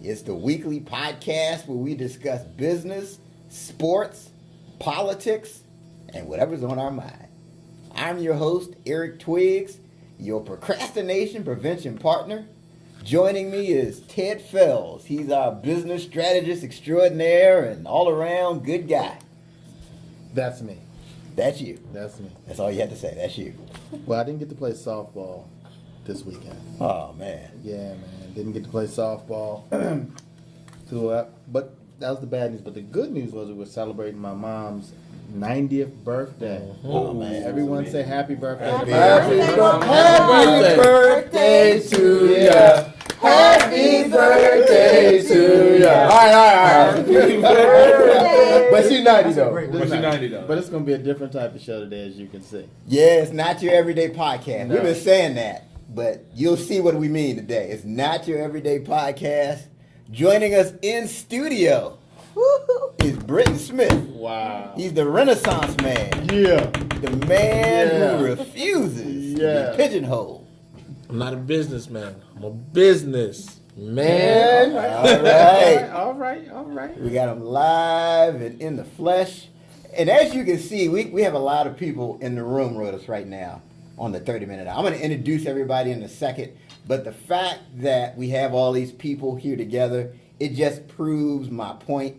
It's the weekly podcast where we discuss business, sports, politics, and whatever's on our mind. I'm your host, Eric Twiggs, your procrastination prevention partner. Joining me is Ted Fells. He's our business strategist extraordinaire and all-around good guy. That's me. That's you. That's me. That's all you had to say. That's you. Well, I didn't get to play softball this weekend. Oh, man. Yeah, man. Didn't get to play softball. But that was the bad news. But the good news was we were celebrating my mom's 90th birthday. Oh, man. Everyone say happy birthday. Happy birthday to ya. Happy birthday to ya. All right. But she's 90 though. But it's going to be a different type of show today, as you can see. Yeah, it's not your everyday podcast. No. We've been saying that, but you'll see what we mean today. It's not your everyday podcast. Joining us in studio is Britton Smith. Wow. He's the Renaissance man. Yeah. The man who refuses to be pigeonholed. I'm not a businessman. I'm a business man. All right. We got him live and in the flesh. And as you can see, we have a lot of people in the room with us right now on the 30-minute hour. I'm going to introduce everybody in a second, but the fact that we have all these people here together, it just proves my point.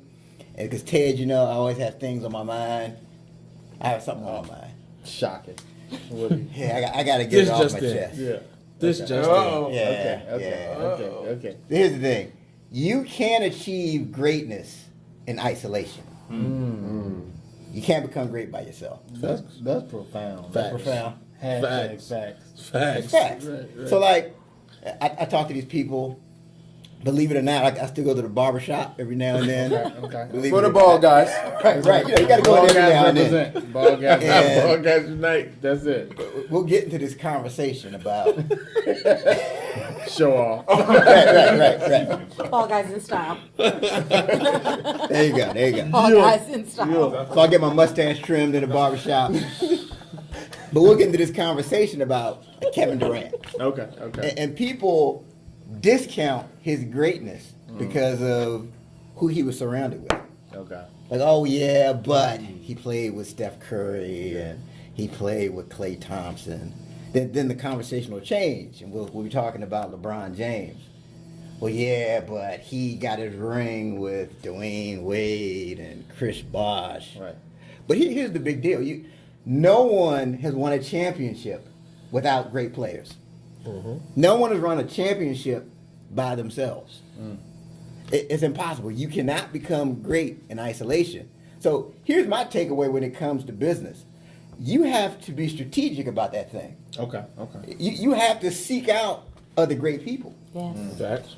And because Ted, you know, I always have things on my mind. I have something on my mind. Shocking. Yeah, I got to get it off my chest. Yeah. This just Okay. Here's the thing. You can't achieve greatness in isolation. You can't become great by yourself. That's profound. Facts. Profound. Facts. It's facts. Right. So, like, I talk to these people. Believe it or not, I still go to the barber shop every now and then. Okay. Believe For it the or ball not. guys. Right. You got to go Ball in every now guys and then. represent. Ball guys. And- Ball guys unite. That's it. We'll get into this conversation about. Show off. Right. Ball guys in style. There you go. Ball guys in style. So I'll get my mustache trimmed in the barber shop. But we'll get into this conversation about Kevin Durant. Okay. And people discount his greatness because of who he was surrounded with. Okay. Like, oh yeah, but he played with Steph Curry and he played with Klay Thompson. Then the conversation will change and we'll be talking about LeBron James. Well, yeah, but he got his ring with Dwayne Wade and Chris Bosh. Right. But here's the big deal. No one has won a championship without great players. No one has run a championship by themselves. It's impossible. You cannot become great in isolation. So here's my takeaway when it comes to business. You have to be strategic about that thing. Okay. You have to seek out other great people. Yes. Facts.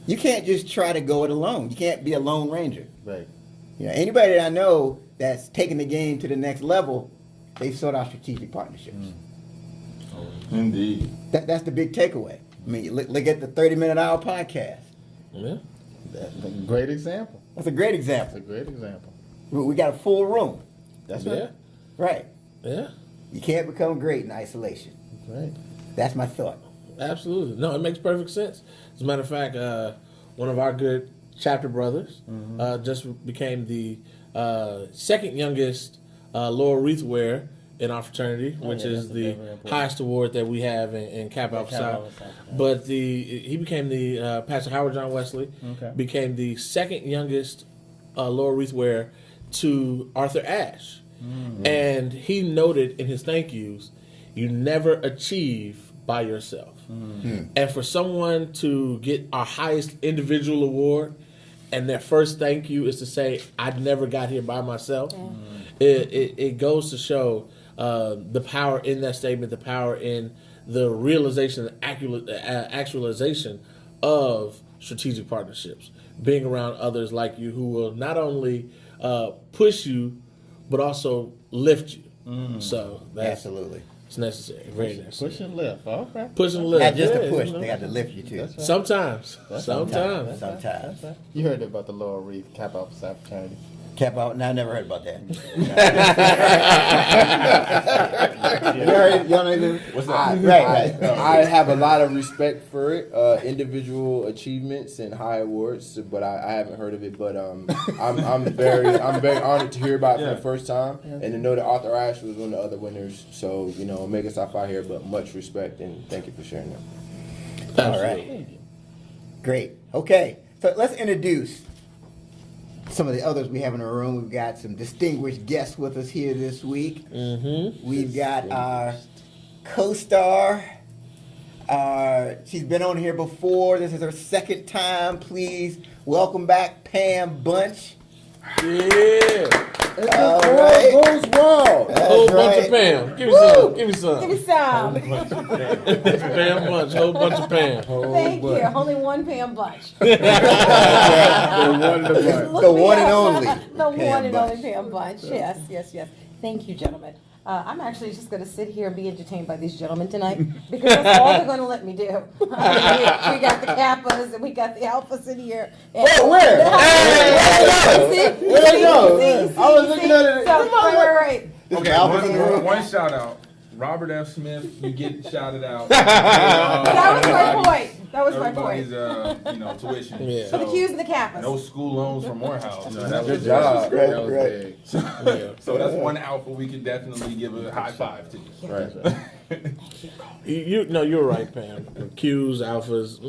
You can't just try to go it alone. You can't be a lone ranger. Right. You know, anybody that I know that's taking the game to the next level, they've sought out strategic partnerships. Indeed. That's the big takeaway. I mean, look at the 30-minute hour podcast. Yeah. That's a great example. That's a great example. We got a full room. That's Yeah. right. Right. Yeah. You can't become great in isolation. Right. That's my thought. Absolutely. No, it makes perfect sense. As a matter of fact, one of our good chapter brothers just became the second youngest laurel wreath wearer in our fraternity, which is the highest award that we have in Kappa Alpha Psi. But he became the Pastor Howard John Wesley became the second youngest laurel wreath wearer to Arthur Ashe. And he noted in his thank yous, you never achieve by yourself. And for someone to get our highest individual award and their first thank you is to say, I never got here by myself, it goes to show the power in that statement, the power in the realization and actualization of strategic partnerships, being around others like you who will not only push you, but also lift you. So that's Absolutely. It's necessary, very necessary. Push and lift. Okay. Push and lift. Not just yeah, a push, you know. they got to lift you too. That's right. Sometimes. Sometimes. You heard about the Laurel Reef Kappa Alpha Psi fraternity. Cap out, and I never heard about that. You heard, y'all know anything? What's that? Right. I have a lot of respect for it, individual achievements and high awards, but I haven't heard of it. But I'm very honored to hear about it for the first time, and to know that Arthur Ashe was one of the other winners. So Omega Psi here, but much respect and thank you for sharing that. All right. Great. Okay, so let's introduce some of the others we have in the room. We've got some distinguished guests with us here this week. Mm-hmm. We've got our co-star. She's been on here before. This is her second time. Please welcome back Pam Bunch. Yeah. All right. Goes well. A whole bunch of Pam. Give me some. Give me some. Give me some. Pam bunch. Whole bunch of Pam. Thank you. Only one Pam Bunch. The one and only. The one and Bunch. only Pam Bunch. Yes, yes, yes. Thank you, gentlemen. I'm actually just going to sit here and be entertained by these gentlemen tonight because that's all they're going to let me do. We got the Kappas and we got the Alphas in here. And Where? Where they go? I was looking at it. Right. Okay, Alpha's in the room. One shout out. Robert F. Smith, you get shouted out. That was my point. That was my Everybody's, point. tuition. Yeah. For the Qs and the Kappas. No school loans from Morehouse. Good job. Right. So that's one alpha we can definitely give a high five to. Right. You're right, Pam. Qs, alphas,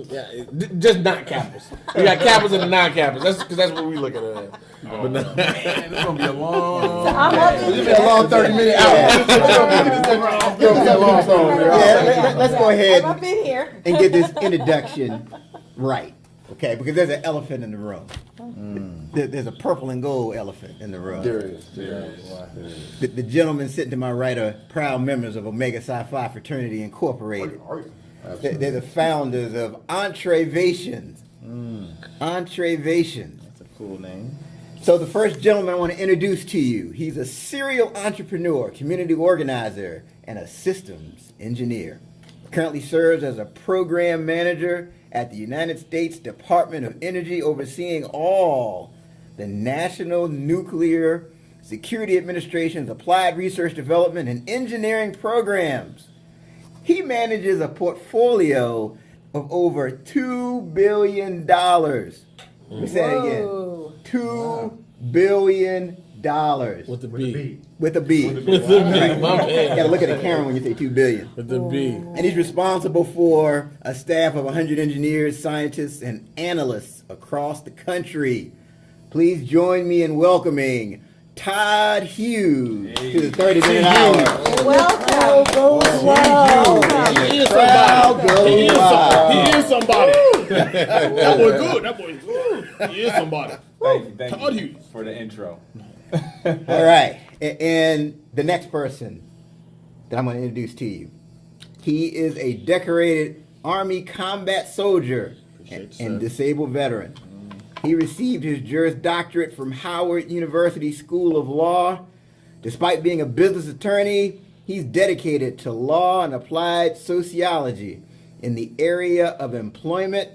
just not Kappas. We got Kappas and the non-Kappas. That's what we look at it as. But no. Man, it's gonna be a long. So I'm up in It's been a long 30-minute hour. Let's go ahead I'm up in here. and get this introduction right, okay? Because there's an elephant in the room. There's a purple and gold elephant in the room. There is. The gentlemen sitting to my right are proud members of Omega Psi Phi Fraternity Incorporated. They're the founders of EntreVation. EntreVation. That's a cool name. So the first gentleman I want to introduce to you, he's a serial entrepreneur, community organizer, and a systems engineer. Currently serves as a program manager at the United States Department of Energy, overseeing all the National Nuclear Security Administration's applied research development and engineering programs. He manages a portfolio of over $2 billion. Let me say it again. Whoa. $2 billion. With the B. With a B. With the B. My man. Gotta look at the camera when you say $2 billion. With the B. And he's responsible for a staff of 100 engineers, scientists, and analysts across the country. Please join me in welcoming Todd Hughes to the 30-minute hour. Welcome. He is Crowd somebody. goes He is wild. somebody. That boy good. That boy good. He is somebody. Thank Todd you Hughes. for the intro. All right. And the next person that I'm going to introduce to you, he is a decorated Army combat soldier and disabled veteran. He received his Juris Doctorate from Howard University School of Law. Despite being a business attorney, he's dedicated to law and applied sociology in the area of employment,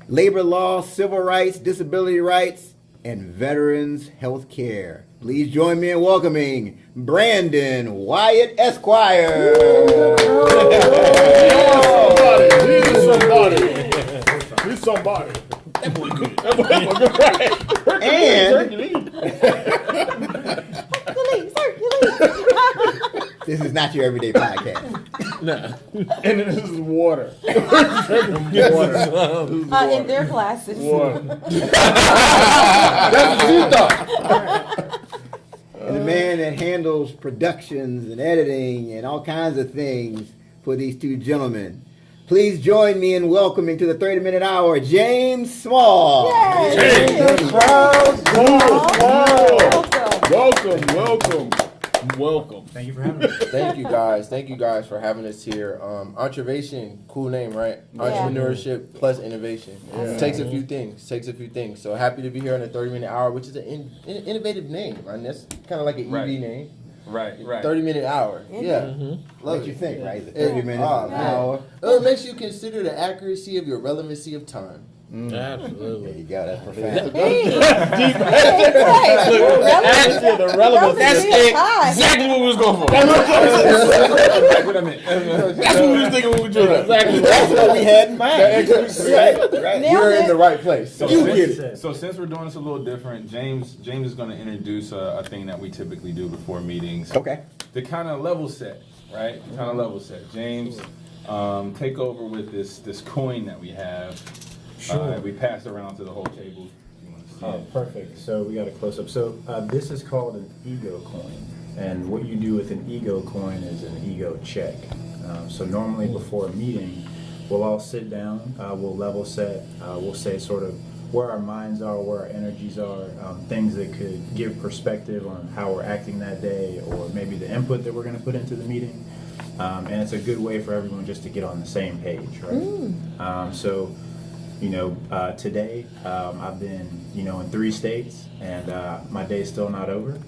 labor law, civil rights, disability rights, and veterans health care. Please join me in welcoming Brandon Wyatt Esquire. He's somebody. He's somebody. That boy good. That boy good. Right. And Hercules. this is not your everyday podcast. Nah. And this is water. In their glasses. And the man that handles productions and editing and all kinds of things for these two gentlemen. Please join me in welcoming to the 30-minute hour, James Small. Yes. Welcome. Thank you for having me. Thank you guys for having us here. EntreVation, cool name, right? Yeah. Entrepreneurship plus innovation. Yeah. Takes a few things. So happy to be here on the 30-minute hour, which is an innovative name. Right? That's kind of like an Right. EV name. Right. 30-minute hour. Yeah. What you think, right? The 30 minutes Oh, an man. hour. It makes you consider the accuracy of your relevancy of time. Absolutely. There you go. That's profound. The relevance. That's exactly what we was going for. That's What I meant. what we was thinking when we drew that. Exactly. That's what we had in mind. Right. You're in the right place. So You since, get it. So since we're doing this a little different, James is going to introduce a thing that we typically do before meetings. Okay. To kind of level set, right? Kind of level set. James, take over with this coin that we have. Sure. We pass around to the whole table. You want to see Oh, it? perfect. So we got a close up. So this is called an ego coin. And what you do with an ego coin is an ego check. So normally before a meeting, we'll all sit down, we'll level set, we'll say sort of where our minds are, where our energies are, things that could give perspective on how we're acting that day, or maybe the input that we're going to put into the meeting. And it's a good way for everyone just to get on the same page, right? So, today I've been, in 3 states, and my day's still not over.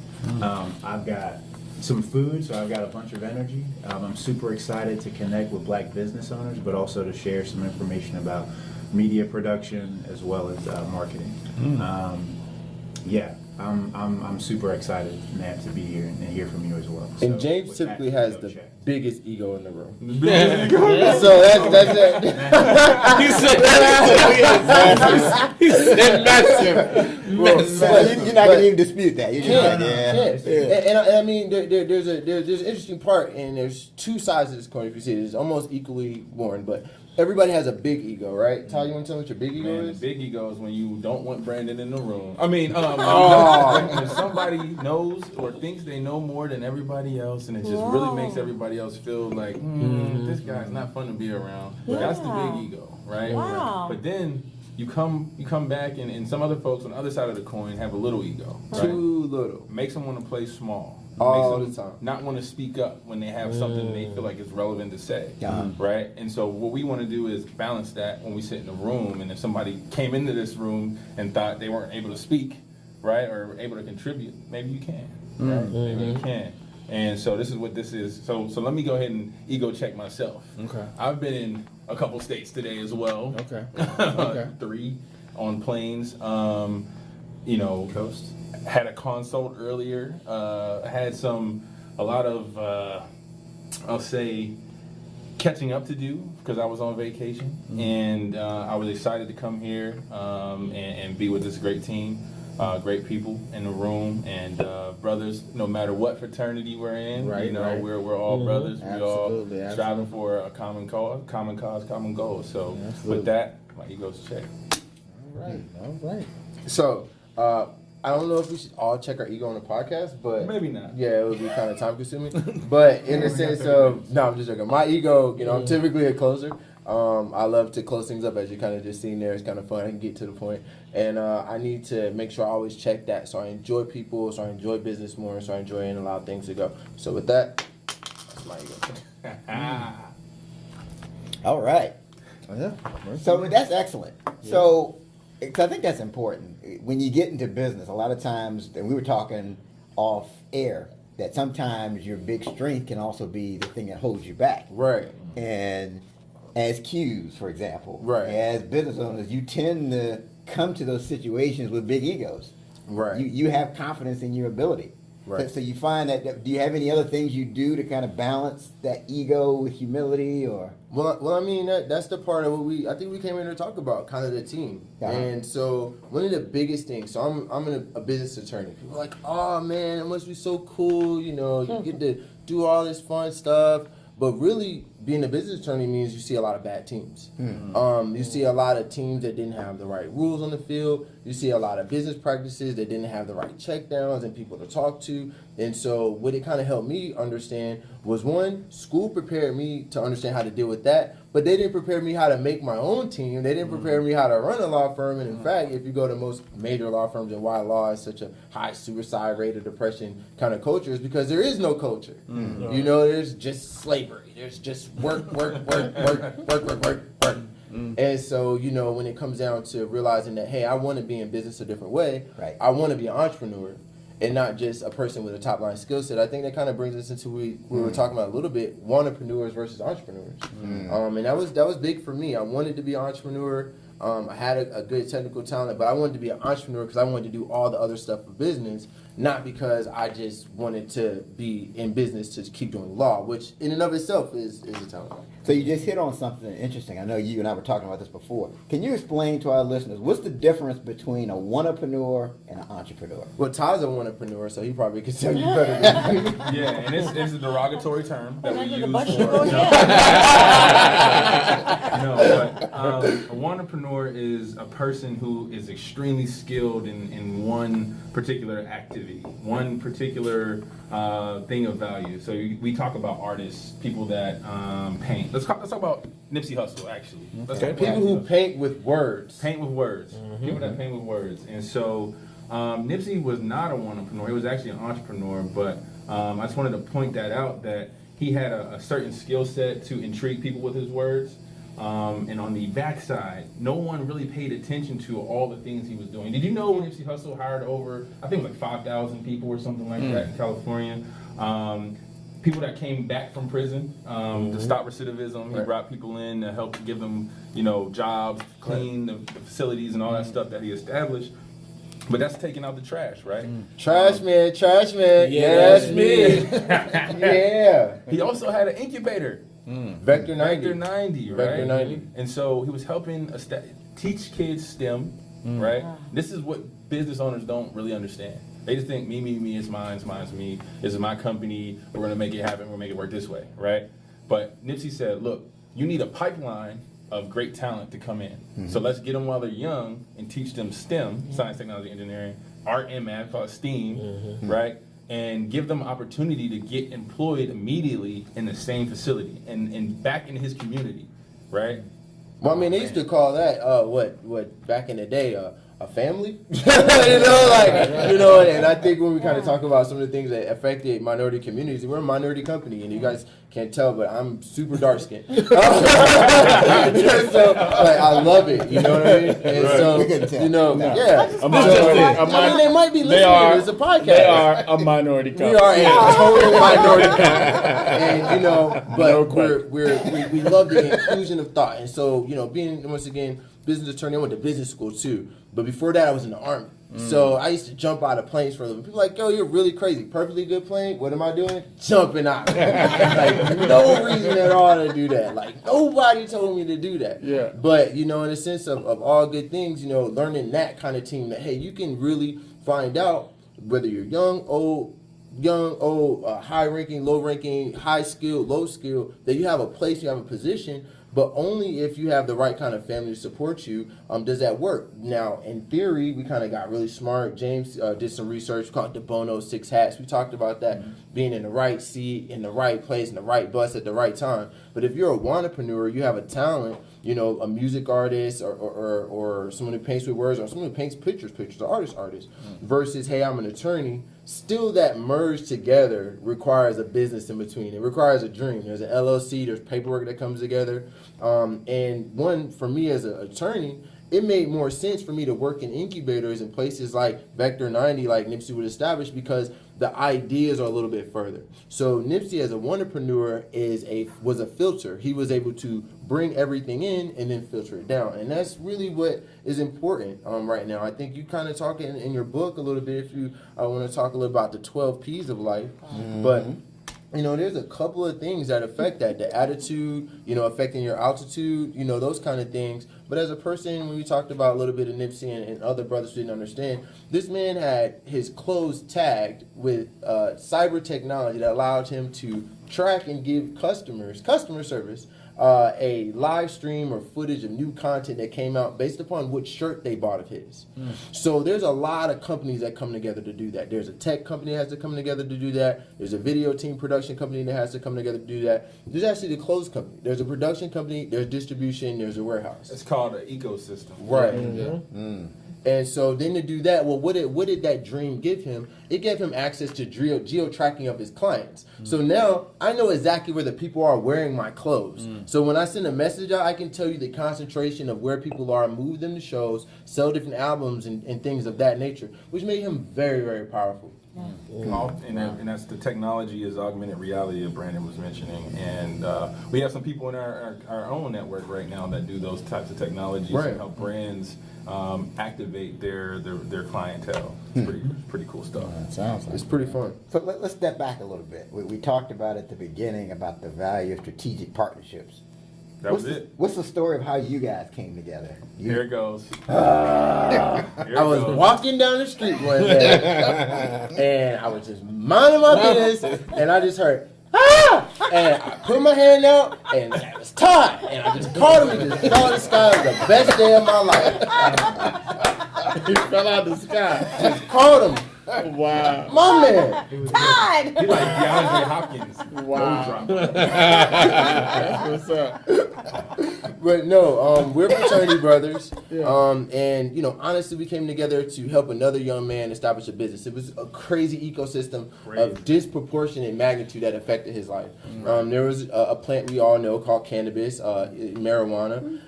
I've got some food, so I've got a bunch of energy. I'm super excited to connect with Black business owners, but also to share some information about media production as well as marketing. I'm super excited, Nat, to be here and hear from you as well. And So, James with typically that, has ego the check. biggest ego in the room. Yeah. So that's it. He said massive. He said massive. Well, you're not going to even dispute that. You're just like, And I mean, there's an interesting part, and there's 2 sides of this coin. If you see it, it's almost equally worn, but everybody has a big ego, right? Ty, you want to tell me what your big ego Man, the is? big ego is when you don't want Brandon in the room. I mean, when somebody knows or thinks they know more than everybody else, and it just really makes everybody else feel like, this guy's not fun to be around. That's the big ego, right? Wow. But then you come back, and some other folks on the other side of the coin have a little ego, right? Too little. Makes them want to play small. All Makes the them time. not want to speak up when they have something they feel like is relevant to say, Uh-huh. right? And so what we want to do is balance that when we sit in a room, and if somebody came into this room and thought they weren't able to speak, right, or able to contribute, maybe you can, right? Maybe you can. And so this is what this is. So let me go ahead and ego check myself. Okay. I've been in a couple states today as well. Okay. Okay. 3 on planes. Coast. Had a consult earlier. Had a lot of, I'll say, catching up to do because I was on vacation, and I was excited to come here and be with this great team, great people in the room, and brothers. No matter what fraternity we're in, Right, right. we're all brothers. We Absolutely, all striving for a common cause, common goal. So with that, my ego's checked. All right. So, I don't know if we should all check our ego on the podcast, but Maybe not. Yeah, it would be kind of time consuming. But in the sense of, no, I'm just joking. My ego, I'm typically a closer. I love to close things up, as you kind of just seen there. It's kind of fun. I can get to the point. And I need to make sure I always check that. So I enjoy people, so I enjoy business more, so I enjoy and allow things to go. So with that, that's my ego. all right. Yeah. So that's excellent. So 'cause I think that's important. When you get into business, a lot of times, and we were talking off air, that sometimes your big strength can also be the thing that holds you back. Right. And as Qs, for example, Right. as business owners, you tend to come to those situations with big egos. Right. You have confidence in your ability. Right. So you find that, do you have any other things you do to kind of balance that ego with humility, or? Well, I mean, that's the part of what I think we came here to talk about, kind of the team. Uh-huh. And so one of the biggest things, so I'm a business attorney. People are like, oh man, it must be so cool, you get to do all this fun stuff. But really, being a business attorney means you see a lot of bad teams. You see a lot of teams that didn't have the right rules on the field. You see a lot of business practices that didn't have the right checkdowns and people to talk to. And so what it kind of helped me understand was, one, school prepared me to understand how to deal with that, but they didn't prepare me how to make my own team. They didn't prepare me how to run a law firm. And in fact, if you go to most major law firms and why law is such a high suicide rate of depression kind of culture, is because there is no culture. There's just slavery. There's just work. And so, when it comes down to realizing that, hey, I want to be in business a different way. Right. I want to be an entrepreneur and not just a person with a top line skill set. I think that kind of brings us into we were talking about a little bit, entrepreneurs versus entrepreneurs. And that was big for me. I wanted to be an entrepreneur, I had a good technical talent, but I wanted to be an entrepreneur because I wanted to do all the other stuff for business, not because I just wanted to be in business to keep doing law, which in and of itself is a talent. So you just hit on something interesting. I know you and I were talking about this before. Can you explain to our listeners what's the difference between a wantrepreneur and an entrepreneur? Well, Todd's a wantrepreneur, so he probably could tell you better than me. Yeah, and it's a derogatory term that we Under the use bus for. you go, A wantrepreneur is a person who is extremely skilled in one particular activity, one particular thing of value. So we talk about artists, people that paint. Let's talk about Nipsey Hussle, actually. Let's talk about People who paint with words. paint with words. People that paint with words. And so Nipsey was not a wantrepreneur. He was actually an entrepreneur, but I just wanted to point that out, that he had a certain skill set to intrigue people with his words. And on the backside, no one really paid attention to all the things he was doing. Did you know Nipsey Hussle hired over, I think it was like 5,000 people or something like that in California? People that came back from prison to stop recidivism. He brought people in to help give them, jobs, clean the facilities and all that stuff that he established. But that's taking out the trash, right? Trash man. Yeah, that's me. Yeah. He also had an incubator. Vector 90. Vector 90, right? Vector 90. And so he was helping teach kids STEM, right? This is what business owners don't really understand. They just think me, it's mine, it's me. This is my company. We're going to make it happen. We're going to make it work this way, right? But Nipsey said, look, you need a pipeline of great talent to come in. So let's get them while they're young and teach them STEM, science, technology, engineering, art, and math, called STEAM, right? And give them opportunity to get employed immediately in the same facility and back in his community, right? Well, I mean, they used to call that what back in the day a family, and I think when we kind of talk about some of the things that affected minority communities, we're a minority company, and you guys can't tell, but I'm super dark skinned. So, I love it, you know what I mean? And so, yeah. A minority. I mean, they might be listening. It's a podcast. They are a minority company. We are a total minority company, and but we love the inclusion of thought, and so being once again business attorney, I went to business school too. But before that, I was in the Army. So I used to jump out of planes for a living. People are like, yo, you're really crazy. Perfectly good plane. What am I doing? Jumping out. Like, no reason at all to do that. Like, nobody told me to do that. Yeah. But, in a sense of all good things, learning that kind of team, that, hey, you can really find out whether you're young, old, high-ranking, low-ranking, high-skilled, low-skilled, that you have a place, you have a position, but only if you have the right kind of family to support you does that work. Now, in theory, we kind of got really smart. James did some research called De Bono 6 Hats. We talked about that, being in the right seat, in the right place, in the right bus at the right time. But if you're a wantrepreneur, you have a talent, a music artist or someone who paints with words, or someone who paints pictures, or artist, versus, hey, I'm an attorney. Still, that merged together requires a business in between. It requires a dream. There's an LLC, there's paperwork that comes together. And one, for me as an attorney, it made more sense for me to work in incubators in places like Vector 90, like Nipsey would establish, because the ideas are a little bit further. So Nipsey as a wantrepreneur was a filter. He was able to bring everything in and then filter it down. And that's really what is important right now. I think you kind of talk in your book a little bit, if you want to talk a little about the 12 P's of life. But there's a couple of things that affect that. The attitude, affecting your altitude, those kind of things. But as a person, when we talked about a little bit of Nipsey and other brothers who didn't understand, this man had his clothes tagged with cyber technology that allowed him to track and give customer service, a live stream or footage of new content that came out based upon which shirt they bought of his. So there's a lot of companies that come together to do that. There's a tech company that has to come together to do that. There's a video team production company that has to come together to do that. There's actually the clothes company. There's a production company, there's distribution, there's a warehouse. It's called an ecosystem. Right. And so then to do that, well, what did that dream give him? it gave him access to geo-tracking of his clients. So now I know exactly where the people are wearing my clothes. So when I send a message out, I can tell you the concentration of where people are, move them to shows, sell different albums and things of that nature, which made him very, very powerful. And that's the technology is augmented reality that Brandon was mentioning, and we have some people in our own network right now that do those types of technologies to help brands activate their clientele. It's pretty cool stuff. Sounds like It's pretty fun. So let's step back a little bit. We talked about at the beginning about the value of strategic partnerships. That was it. What's the story of how you guys came together? Here it goes. I was walking down the street one day, and I was just minding my business, and I just heard, ah! And I put my hand out, and it was Todd. And I just called him and just fell out of the sky. It was the best day of my life. He fell out of the sky. Just called him. Wow. My man. Todd! He's like DeAndre Hopkins. Wow. That's what's up. But no, we're fraternity brothers. And, you know, honestly, we came together to help another young man establish a business. It was a crazy ecosystem of disproportionate magnitude that affected his life. There was a plant we all know called cannabis, marijuana,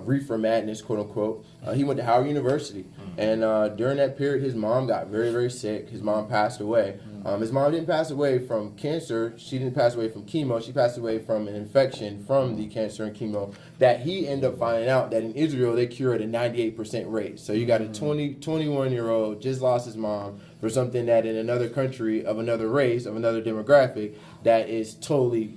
reefer madness, quote unquote. He went to Howard University. And during that period, his mom got very, very sick. His mom passed away. His mom didn't pass away from cancer. She didn't pass away from chemo. She passed away from an infection from the cancer and chemo that he ended up finding out that in Israel they cure at a 98% rate. So you got a 21-year-old just lost his mom for something that in another country of another race, of another demographic, that is totally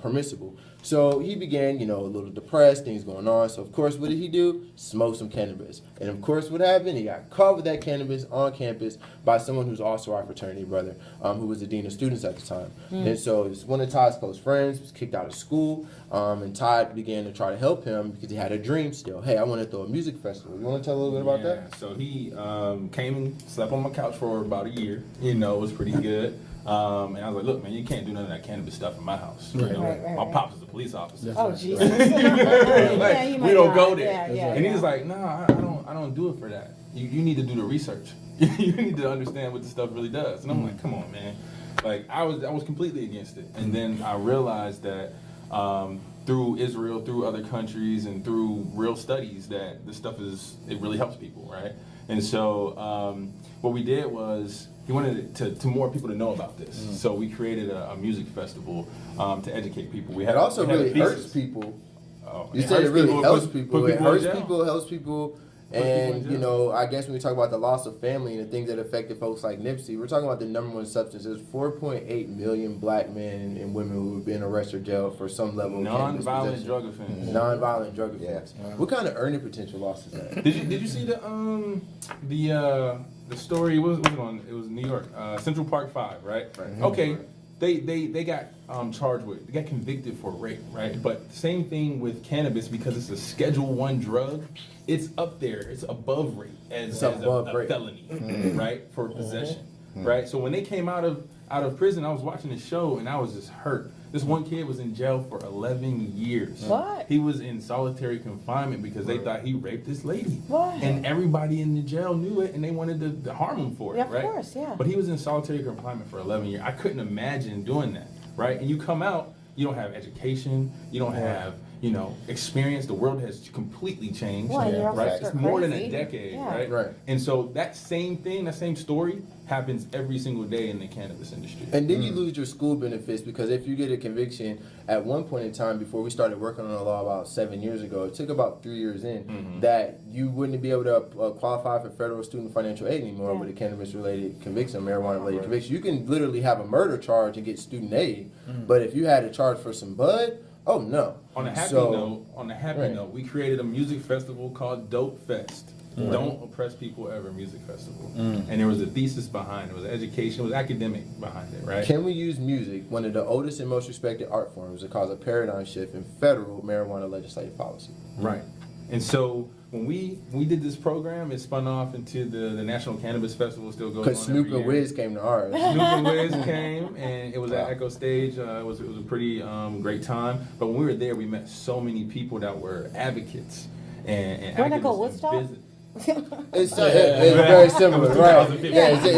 permissible. So he began, you know, a little depressed, things going on. So, of course, what did he do? Smoke some cannabis. And, of course, what happened? He got caught with that cannabis on campus by someone who's also our fraternity brother, who was the dean of students at the time. And so it's one of Todd's close friends was kicked out of school, and Todd began to try to help him because he had a dream still. Hey, I want to throw a music festival. You want to tell a little bit about that? So he came and slept on my couch for about a year. You know, it was pretty good. And I was like, look, man, you can't do none of that cannabis stuff in my house. You know, my pops is a police officer. Oh, Jesus. Like, we don't go there. And Yeah. he's like, nah, I don't do it for that. You need to do the research. You need to understand what the stuff really does. And I'm like, come on, man. Like, I was completely against it. And then I realized that through Israel, through other countries, and through real studies that this stuff it really helps people, right? And so what we did was, he wanted to more people to know about this. So we created a music festival to educate people. It also really hurts people. You said it really helps people. It hurts people, helps people. And, you know, I guess when we talk about the loss of family and the things that affected folks like Nipsey, we're talking about the number one substance. There's 4.8 million black men and women who have been arrested or jailed for some level of cannabis Non-violent possession. drug offense. Non-violent drug offense. What kind of earning potential loss is that? Did you see the story? What was it on? It was New York, Central Park 5, right? Okay, they got charged with, they got convicted for rape, right? But same thing with cannabis, because it's a Schedule I drug. It's up there. It's above rape as a felony, right, for possession, right? So when they came out of prison, I was watching the show and I was just hurt. This one kid was in jail for 11 years. What? He was in solitary confinement because they thought he raped this lady. What? And everybody in the jail knew it, and they wanted to harm him for it, Yeah, of right? course, yeah. But he was in solitary confinement for 11 years. I couldn't imagine doing that, right? And you come out, you don't have education, you don't have, you know, experience. The world has completely changed, Well, you're right? also It's more than crazy. a decade, Yeah. right? Right. And so that same thing, that same story happens every single day in the cannabis industry. And then you lose your school benefits, because if you get a conviction at one point in time, before we started working on the law about 7 years ago, it took about 3 years in, that you wouldn't be able to qualify for federal student financial aid anymore with a cannabis-related conviction, marijuana-related conviction. You can literally have a murder charge and get student aid, but if you had a charge for some bud, oh no. On a happy note, we created a music festival called Dope Fest. Don't oppress people ever music festival. And there was a thesis behind it. It was education, it was academic behind it, right? Can we use music, one of the oldest and most respected art forms, to cause a paradigm shift in federal marijuana legislative policy? Right. And so when we did this program, it spun off into the National Cannabis Festival, still goes on Because Snoop every and year. Wiz came to ours. Snoop and Wiz came, and it was at Echo Stage. It was a pretty great time. But when we were there, we met so many people that were advocates and Wanna go activists and Woodstock? business. It's very similar, right? 2015. Yeah, it's the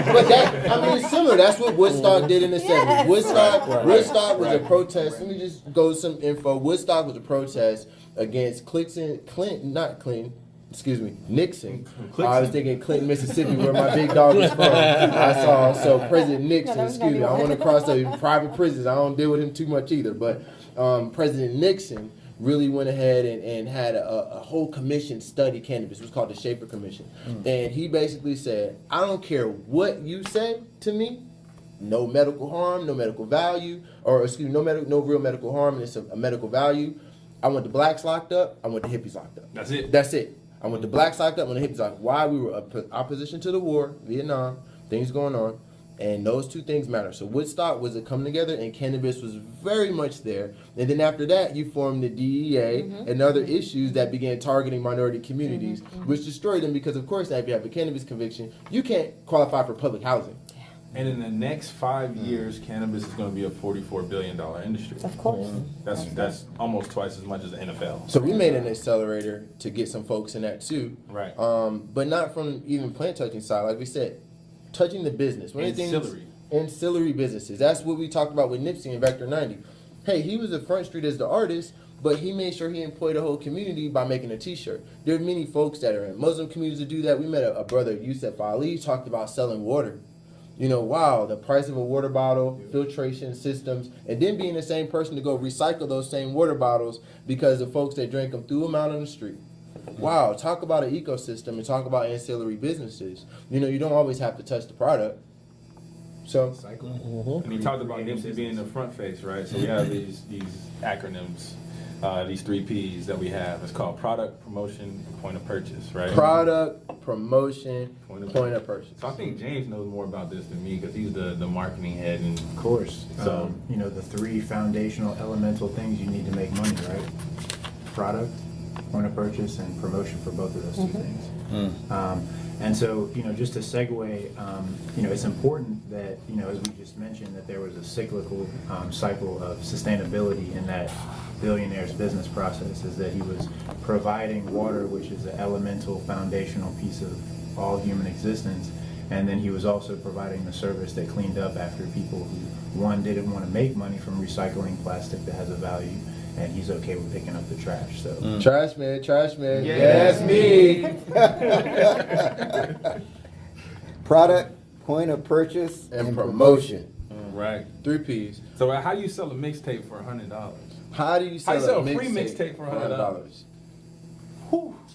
20, but that, I mean, it's similar. That's what Woodstock did in the 70s. Woodstock was a protest. Let me just go with some info. Woodstock was a protest against Nixon. I was thinking Clinton, Mississippi, where my big dog is from. I saw, so President Nixon, I want to cross the private prisons. I don't deal with him too much either, but President Nixon really went ahead and had a whole commission study cannabis. It was called the Schaefer Commission. And he basically said, I don't care what you say to me, no medical harm, no medical value, or excuse me, no real medical harm, and it's a medical value. I want the blacks locked up, I want the hippies locked up. That's it. That's it. I want the blacks locked up, I want the hippies locked up. Why? We were opposition to the war, Vietnam, things going on. And those two things matter. So Woodstock was a come together, and cannabis was very much there. And then after that, you formed the DEA and other issues that began targeting minority communities, which destroyed them because, of course, now if you have a cannabis conviction, you can't qualify for public housing. And in the next 5 years, cannabis is going to be a $44 billion industry. Of course. That's almost twice as much as the NFL. So we made an accelerator to get some folks in that too. Right. But not from even plant touching side, like we said. Touching the business. One of the things, ancillary businesses. That's what we talked about with Nipsey and Vector 90. Hey, he was at Front Street as the artist, but he made sure he employed a whole community by making a t-shirt. There are many folks that are in Muslim communities that do that. We met a brother, Yusuf Ali, talked about selling water. You know, wow, the price of a water bottle, filtration systems, and then being the same person to go recycle those same water bottles because the folks that drank them threw them out on the street. Wow, talk about an ecosystem and talk about ancillary businesses. You know, you don't always have to touch the product. So, And he talked about Nipsey being the front face, right? So we have these acronyms, these 3 Ps that we have. It's called product, promotion, and point of purchase, right? product, promotion, point of purchase. So I think James knows more about this than me because he's the marketing head. And Of course. So- You know, the 3 foundational elemental things you need to make money, right? Product, point of purchase, and promotion for both of those 2 things. And so, you know, just to segue, you know, it's important that, you know, as we just mentioned, that there was a cyclical cycle of sustainability in that billionaire's business process, is that he was providing water, which is an elemental foundational piece of all human existence, and then he was also providing the service that cleaned up after people who, one, didn't want to make money from recycling plastic that has a value, and he's okay with picking up the trash. So Trash man. Yeah. That's me. Product, point of purchase, And promotion. right. 3 Ps. So how do you sell a mixtape for $100? How do you sell, a free mixtape for $100?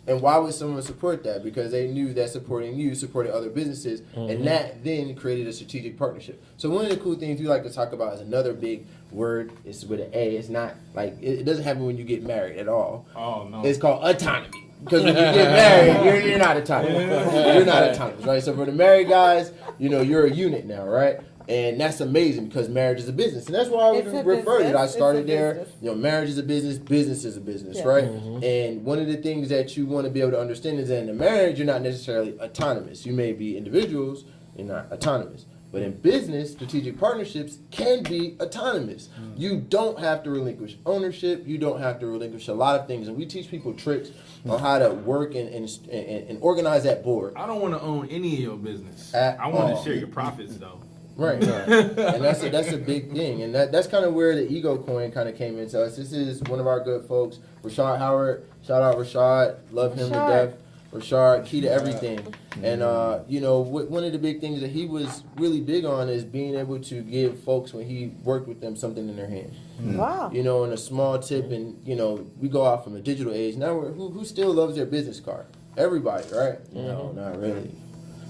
And why would someone support that? Because they knew that supporting you supported other businesses, and that then created a strategic partnership. So one of the cool things we like to talk about is another big word. It's with an A. It's not like it doesn't happen when you get married at all. Oh, no. It's called autonomy. Because when you get married, you're not autonomous. You're not autonomous, right? So for the married guys, you know, you're a unit now, right? And that's amazing because marriage is a business. And that's why I was It's a referred it. I business. started It's a there. business. You know, marriage is a business is a business, Yeah. right? And one of the things that you want to be able to understand is that in a marriage, you're not necessarily autonomous. You may be individuals, you're not autonomous. But in business, strategic partnerships can be autonomous. You don't have to relinquish ownership. You don't have to relinquish a lot of things. And we teach people tricks on how to work and organize that board. I don't want to own any of your business. At I want all. to share your profits, though. Right. And that's a big thing. And that's kind of where the ego coin kind of came into us. This is one of our good folks, Rashad Howard. Shout out Rashad. Love him to death. Rashad, key to everything. And, you know, one of the big things that he was really big on is being able to give folks, when he worked with them, something in their hand. Wow. You know, and a small tip, and, you know, we go out from a digital age. Now, who still loves their business card? Everybody, right? No, not really.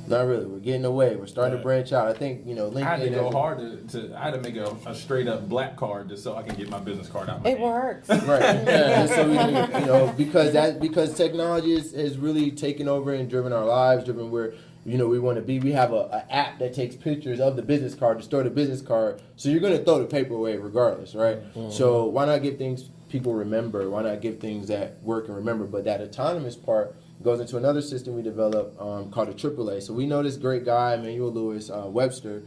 Not really. We're getting away. We're starting to branch out. I think, you know, LinkedIn. I had to go has- hard I had to make a straight up black card just so I can get my business card out. My It hand. works. Right. And so we can, you know, because technology has really taken over and driven our lives, driven where, you know, we want to be. We have a app that takes pictures of the business card to store the business card. So you're going to throw the paper away regardless, right? So why not give things people remember? Why not give things that work and remember? But that autonomous part goes into another system we developed called a AAA. So we know this great guy, Emmanuel Lewis Webster,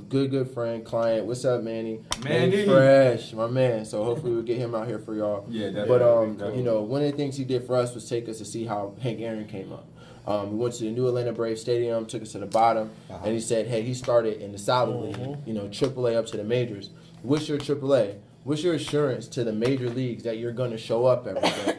good friend, client. What's up, Manny? Manny. Fresh, my man. So hopefully we'll get him out here for y'all. Yeah, But definitely. you know, one of the things he did for us was take us to see how Hank Aaron came up. We went to the new Atlanta Braves Stadium, took us to the bottom, and he said, hey, he started in the Solid League, you know, AAA up to the majors. What's your AAA? What's your assurance to the major leagues that you're going to show up every day?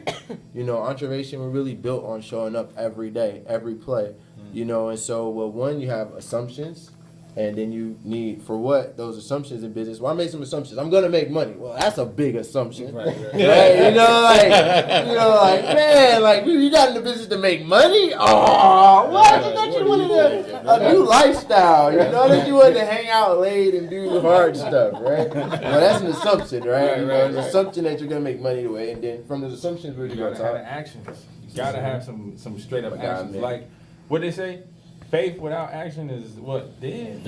You know, EntreVation, we're really built on showing up every day, every play. You know, and so, well, one, you have assumptions. And then you need, for what? Those assumptions in business. Well, I made some assumptions. I'm going to make money. Well, that's a big assumption. Right? You know, like, man, like, you got in the business to make money? Oh, what? I thought you wanted a new lifestyle, you know, that you wanted to hang out late and do the hard stuff, right? Well, that's an assumption, right? You know, it's an assumption that you're going to make money away. And then from those assumptions, where You you going gotta to have talk? actions. You gotta have some straight up God, actions. man. Like what they say, faith without action is what dead.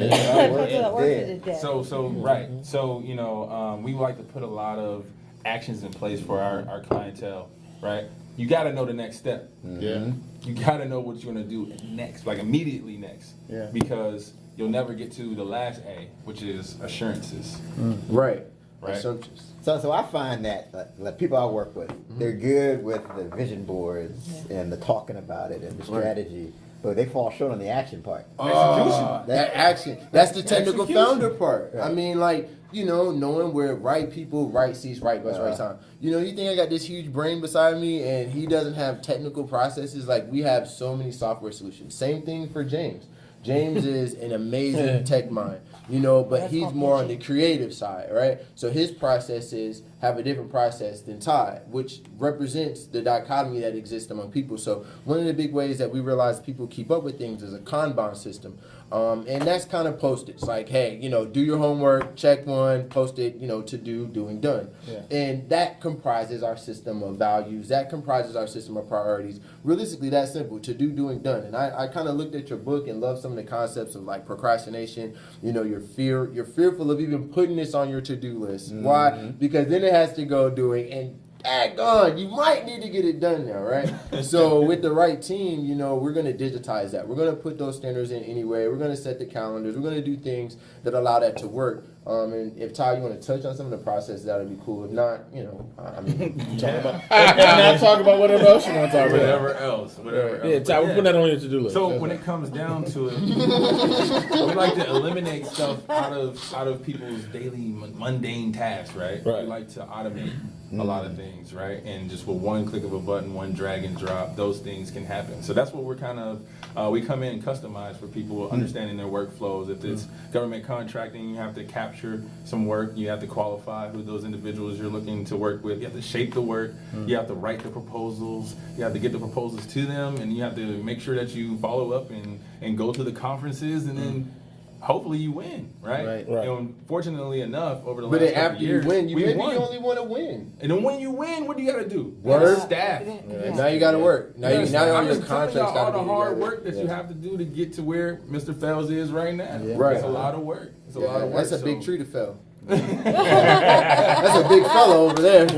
So right. So you know, we like to put a lot of actions in place for our clientele. Right. You got to know the next step. Yeah. You got to know what you're gonna do next, like immediately next. Yeah. Because you'll never get to the last A, which is assurances. Right. Right. Assumptions. So I find that like people I work with, they're good with the vision boards and the talking about it and the strategy, but they fall short on the action part. Oh, that action. That's the technical Execution. founder part. Right. I mean, like, you know, knowing where right people, right seats, right bus, right time. You know, you think I got this huge brain beside me and he doesn't have technical processes? Like, we have so many software solutions. Same thing for James. James is an amazing tech mind, you know, but he's more on the creative side, right? So his processes have a different process than Ty, which represents the dichotomy that exists among people. So one of the big ways that we realize people keep up with things is a Kanban system. And that's kind of posted. Like, hey, you know, do your homework, check one, post it, you know, to do, doing, done. Yeah. And that comprises our system of values. That comprises our system of priorities. Realistically, that's simple, to do, doing, done. And I kind of looked at your book and loved some of the concepts of like procrastination. You know, you're fearful of even putting this on your to-do list. Mm-hmm. Why? Because then it has to go doing, and daggone, you might need to get it done now, right? So with the right team, you know, we're going to digitize that. We're going to put those standards in anyway. We're going to set the calendars. We're going to do things that allow that to work. And if Ty, you want to touch on some of the process, that would be cool. If not, you know, I mean, Not talk about whatever else you want to talk about. Whatever else. Yeah, Ty, we're putting that on your to-do list. So when it comes down to it, we like to eliminate stuff out of people's daily mundane tasks, right? Right. We like to automate a lot of things, right? And just with one click of a button, one drag and drop, those things can happen. So that's what we're kind of, we come in and customize for people understanding their workflows. If it's government contracting, you have to capture some work. You have to qualify who those individuals you're looking to work with. You have to shape the work. You have to write the proposals. You have to get the proposals to them, and you have to make sure that you follow up and go to the conferences, and then hopefully you win, right? Right. And fortunately enough, over the but last then couple after years, you win, you we won. only want to win. And then when you win, what do you got to do? Work. Staff. Now you got to work. Now Yes, now I'm your just telling contracts y'all got all to the be hard together. work that you have to do to get to where Mr. Fells is right now. Yeah. Right. It's a lot of work. It's a lot of work. That's a big so- tree to fell. That's a big fella over there.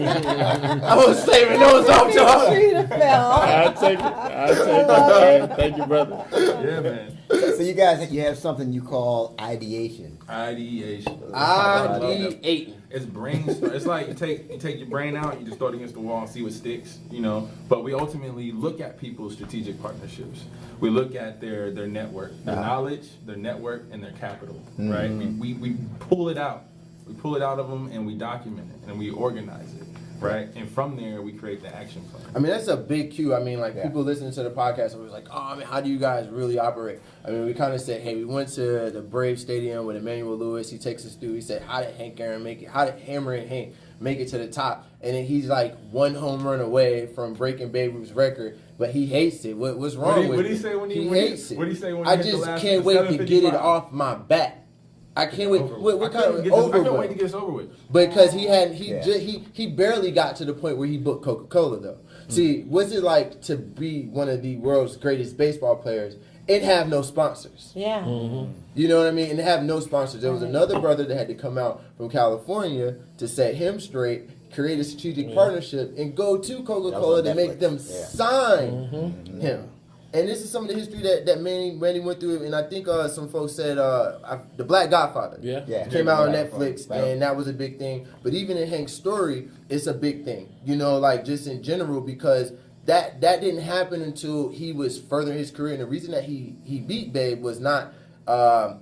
I was saving those off, y'all. I'll take it. Thank you, brother. Yeah, man. So you guys, you have something you call ideation. Ideation. Ideating. It's brainstorm. It's like you take your brain out, you just throw it against the wall and see what sticks, you know. But we ultimately look at people's strategic partnerships. We look at their network, their knowledge, their network, and their capital. Right? We pull it out. We pull it out of them and we document it and we organize it. Right? And from there we create the action plan. I mean, that's a big cue. I mean, like, people listening to the podcast was like, oh, I mean, how do you guys really operate? I mean, we kind of said, hey, we went to the Brave Stadium with Emmanuel Lewis. He takes us through. He said, how did Hank Aaron make it? How did Hammer and Hank make it to the top? And then he's like one home run away from breaking Babe Ruth's record, but he hates it. What's wrong with it? What did he say when he hates it? What did he say when he I hit the just last can't wait to get it 755? off my back. I can't wait. What kind of I over? can't wait to get this over with. Because he barely got to the point where he booked Coca-Cola though. See, what's it like to be one of the world's greatest baseball players and have no sponsors? Yeah. You know what I mean? And have no sponsors. There was another brother that had to come out from California to set him straight. create a strategic partnership, and go to Coca-Cola to make them sign him. And this is some of the history that Manny went through, and I think some folks said the Black Godfather came out on Netflix, and that was a big thing. But even in Hank's story, it's a big thing, you know, like just in general, because that didn't happen until he was furthering his career. And the reason that he beat Babe was not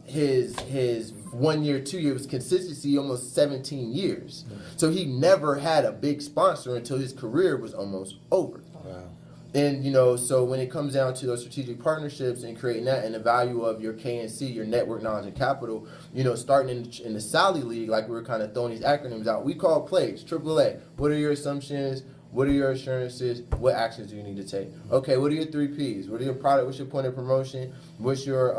his 1 year, 2 years, consistency, almost 17 years. So he never had a big sponsor until his career was almost over. And, you know, so when it comes down to those strategic partnerships and creating that and the value of your KNC, your network, knowledge, and capital, you know, starting in the Sally League, like we were kind of throwing these acronyms out, we call plays, AAA. What are your assumptions? What are your assurances? What actions do you need to take? Okay, what are your 3 Ps? What are your product? What's your point of promotion? What's your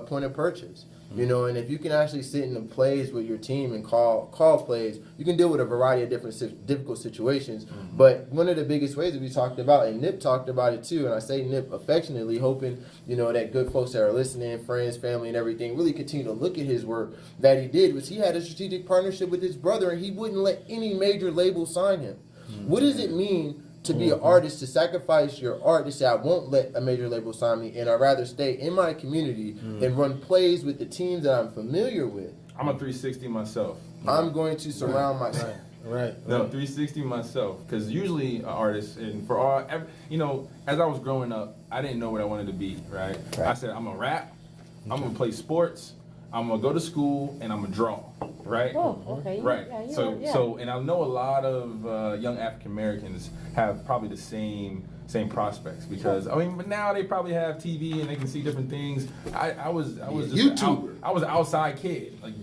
point of purchase? You know, and if you can actually sit in the plays with your team and call plays, you can deal with a variety of different difficult situations. But one of the biggest ways that we talked about, and Nip talked about it too, and I say Nip affectionately, hoping, you know, that good folks that are listening, friends, family, and everything, really continue to look at his work that he did, was he had a strategic partnership with his brother, and he wouldn't let any major label sign him. What does it mean to be an artist, to sacrifice your art, to say, I won't let a major label sign me, and I'd rather stay in my community and run plays with the teams that I'm familiar with? I'm a 360 myself. I'm going to surround myself. Right. No, 360 myself, because usually an artist, and for all, you know, as I was growing up, I didn't know what I wanted to be, right? I said, I'm gonna rap, I'm gonna play sports, I'm gonna go to school, and I'm gonna draw, right? Oh, okay. Right. Yeah, So, and I know a lot of young African Americans have probably the same prospects, because I mean, but now they probably have TV and they can see different things. I was just YouTuber. I was an outside kid, like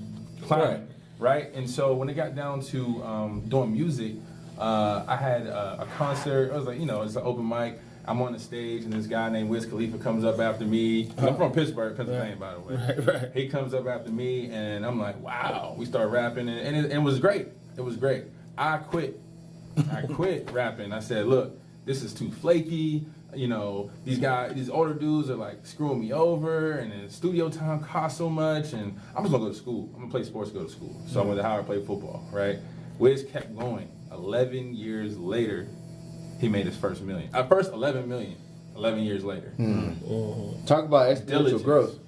climbing, right? And so when it got down to doing music, I had a concert. I was like, you know, it's an open mic. I'm on the stage, and this guy named Wiz Khalifa comes up after me. I'm from Pittsburgh, Pennsylvania, by the way. Right. He comes up after me, and I'm like, wow. We start rapping, and it was great. It was great. I quit rapping. I said, look, this is too flaky. You know, these older dudes are like screwing me over, and then studio time costs so much, and I'm just gonna go to school. I'm gonna play sports, go to school. So I went to Howard, play football, right? Wiz kept going. 11 years later, he made his first million. First 11 million, 11 years later. Talk about exponential Diligence, growth.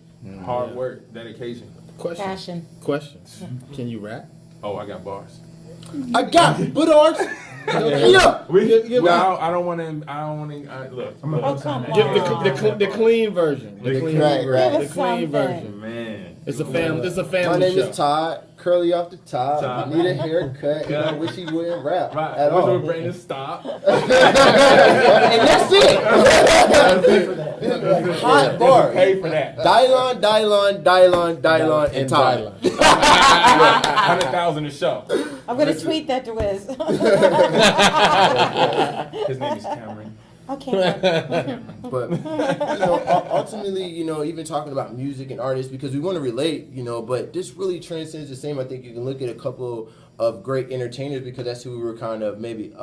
hard work, dedication. Passion. Questions. Can you rap? Oh, I got bars. I got it, but ours. Yeah. I don't want to. Look, Oh, come Give on. the clean version. The clean Right, right. version. Give The us clean something. version. man. It's a family. It's a My family name show. is Todd. Curly off the top. Todd. Need a haircut. And I wish he wouldn't rap Right. at all. We're brain to stop. And that's it. Hot bar. Pay for that. Dylon, and Todd. 100,000 a show. I'm going to tweet that to Wiz. His name is Cameron. Okay. But you know, ultimately, you know, even talking about music and artists, because we want to relate, you know, but this really transcends the same. I think you can look at a couple of great entertainers, because that's who we were kind of maybe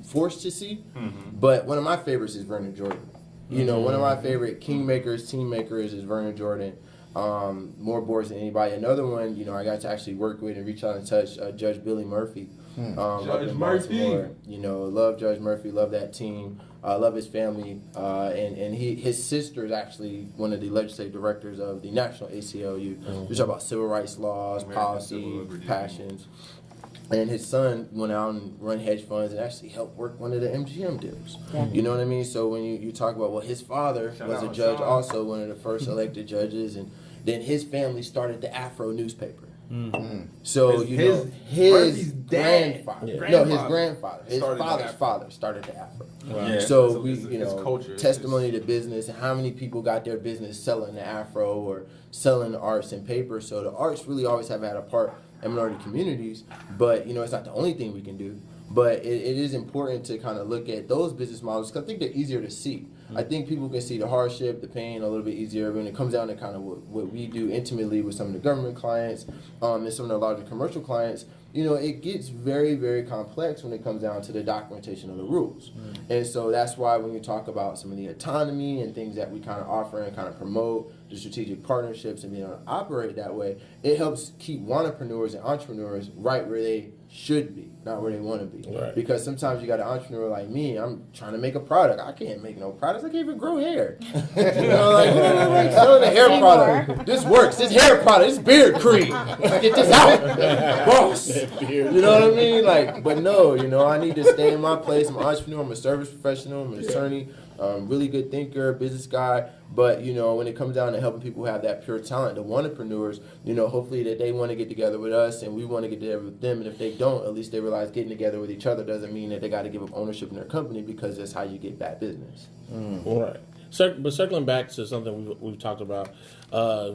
forced to see. But one of my favorites is Vernon Jordan. You know, one of my favorite team makers is Vernon Jordan. More boards than anybody. Another one, you know, I got to actually work with and reach out and touch Judge Billy Murphy. Up Judge in Murphy. Baltimore. You know, love Judge Murphy, love that team, love his family, and his sister is actually one of the legislative directors of the National ACLU. We talk about civil rights laws, American policy, Civil Liberties. passions. And his son went out and run hedge funds and actually helped work one of the MGM deals. Yeah. You know what I mean? So when you talk about, well, his father Shout was a out, judge, Sean. also one of the first elected judges, and then his family started the Afro newspaper. So Murphy's his dad. grandfather, no, his grandfather, his Started the father's Afro. father started the Afro. Yeah, So we, it's you know, culture. It's testimony to business and how many people got their business selling the Afro or selling the arts and paper. So the arts really always have had a part in minority communities, but you know, it's not the only thing we can do. But it is important to kind of look at those business models, because I think they're easier to see. I think people can see the hardship, the pain a little bit easier when it comes down to kind of what we do intimately with some of the government clients and some of the larger commercial clients. You know, it gets very, very complex when it comes down to the documentation of the rules. And so that's why when you talk about some of the autonomy and things that we kind of offer and kind of promote, the strategic partnerships and being able to operate that way, it helps keep entrepreneurs and entrepreneurs right where they should be, not where they want to be. Right. Because sometimes you got an entrepreneur like me, I'm trying to make a product. I can't make no products. I can't even grow hair. You know, like selling a hair product. This works. This hair product. This beard cream. Let's get this out, boss. You know what I mean? Like, but no, you know, I need to stay in my place. I'm an entrepreneur. I'm a service professional. I'm an attorney. Really good thinker, business guy. But, you know, when it comes down to helping people have that pure talent, the entrepreneurs, you know, hopefully that they want to get together with us and we want to get together with them. And if they don't, at least they realize getting together with each other doesn't mean that they got to give up ownership in their company, because that's how you get bad business. Right. But circling back to something we've talked about,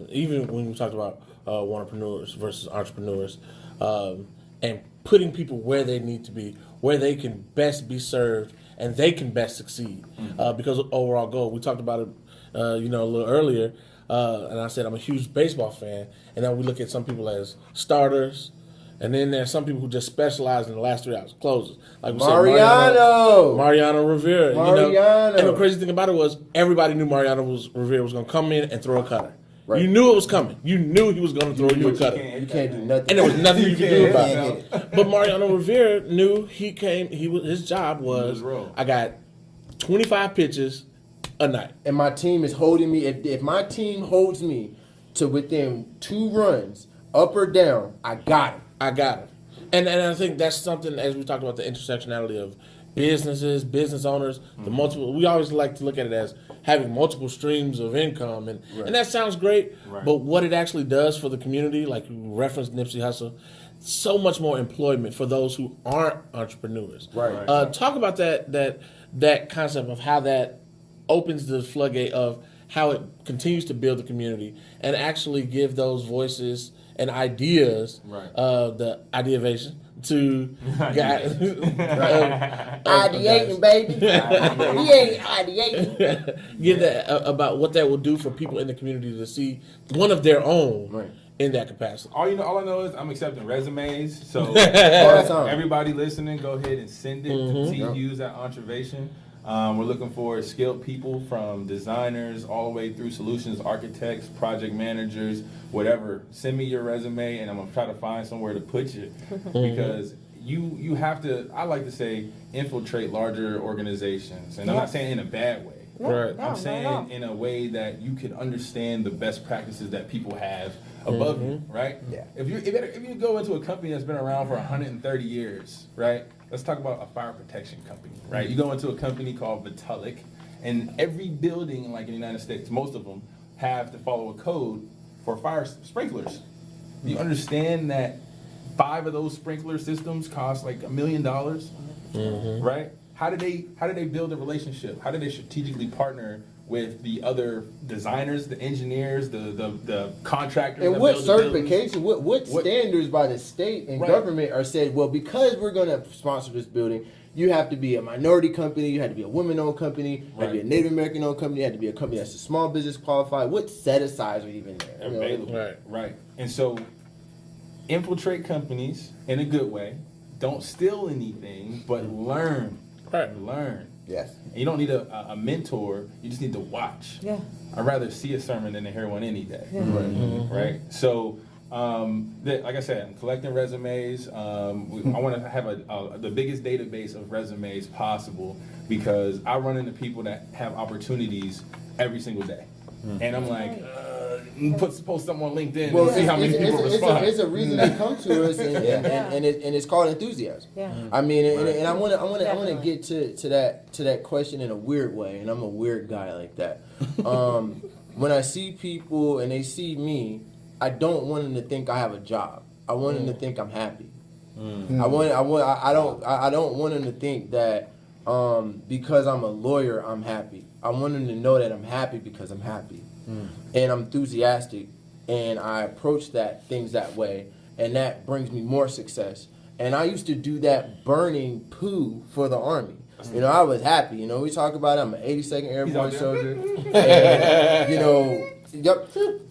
even when we talked about entrepreneurs versus entrepreneurs, and putting people where they need to be, where they can best be served and they can best succeed. Because of overall goal, we talked about it, you know, a little earlier, and I said I'm a huge baseball fan, and then we look at some people as starters, and then there's some people who just specialize in the last 3 hours, closers. Like we said, Mariano Rivera. You know? And the crazy thing about it was everybody knew Mariano Rivera was going to come in and throw a cutter. Right. You knew it was coming. You knew he was going to throw you a cutter. You can't do nothing. And there was nothing you could do about it. But Mariano Rivera knew his job was, I got 25 pitches a night. And my team is holding me. If my team holds me to within 2 runs, up or down, I got him. And I think that's something, as we talked about the intersectionality of businesses, business owners, the multiple. We always like to look at it as having multiple streams of income, and that sounds great. Right. But what it actually does for the community, like you referenced Nipsey Hussle, so much more employment for those who aren't entrepreneurs. Right. Talk about that concept of how that opens the floodgate of how it continues to build the community and actually give those voices and ideas, the ideation to guys. Ideating, baby. He ain't ideating. Give that about what that will do for people in the community to see one of their own in that capacity. All I know is I'm accepting resumes. So everybody listening, go ahead and send it to T Hughes at EntreVation. We're looking for skilled people from designers all the way through solutions architects, project managers, whatever. Send me your resume, and I'm gonna try to find somewhere to put you, because you have to. I like to say infiltrate larger organizations, and I'm not saying in a bad way. Right. I'm saying in a way that you can understand the best practices that people have above you, right? Yeah. If you go into a company that's been around for 130 years, right? Let's talk about a fire protection company, right? You go into a company called Vitalik, and every building, like in the United States, most of them have to follow a code for fire sprinklers. Do you understand that 5 of those sprinkler systems cost like $1 million, right? How did they build a relationship? How did they strategically partner with the other designers, the engineers, the contractors? And what certification, what standards by the state and government are said, well, because we're going to sponsor this building, you have to be a minority company, you had to be a women-owned company, you had to be a Native American-owned company, you had to be a company that's a small business qualified. What set-asides are even there? Available. Right. And so infiltrate companies in a good way. Don't steal anything, but learn. Learn. Yes. And you don't need a mentor. You just need to watch. Yeah. I'd rather see a sermon than to hear one any day. Yeah. Right. So, like I said, I'm collecting resumes. I want to have the biggest database of resumes possible, because I run into people that have opportunities every single day, and I'm like, post something on LinkedIn and see how many people respond. It's a reason they come to us, and it's called enthusiasm. Yeah. I mean, and I want to get to that question in a weird way, and I'm a weird guy like that. When I see people and they see me, I don't want them to think I have a job. I want them to think I'm happy. I don't want them to think that because I'm a lawyer I'm happy. I want them to know that I'm happy because I'm happy. And I'm enthusiastic, and I approach things that way, and that brings me more success. And I used to do that burning poo for the Army. You know, I was happy. You know, we talk about it. I'm an 82nd Airborne soldier. And,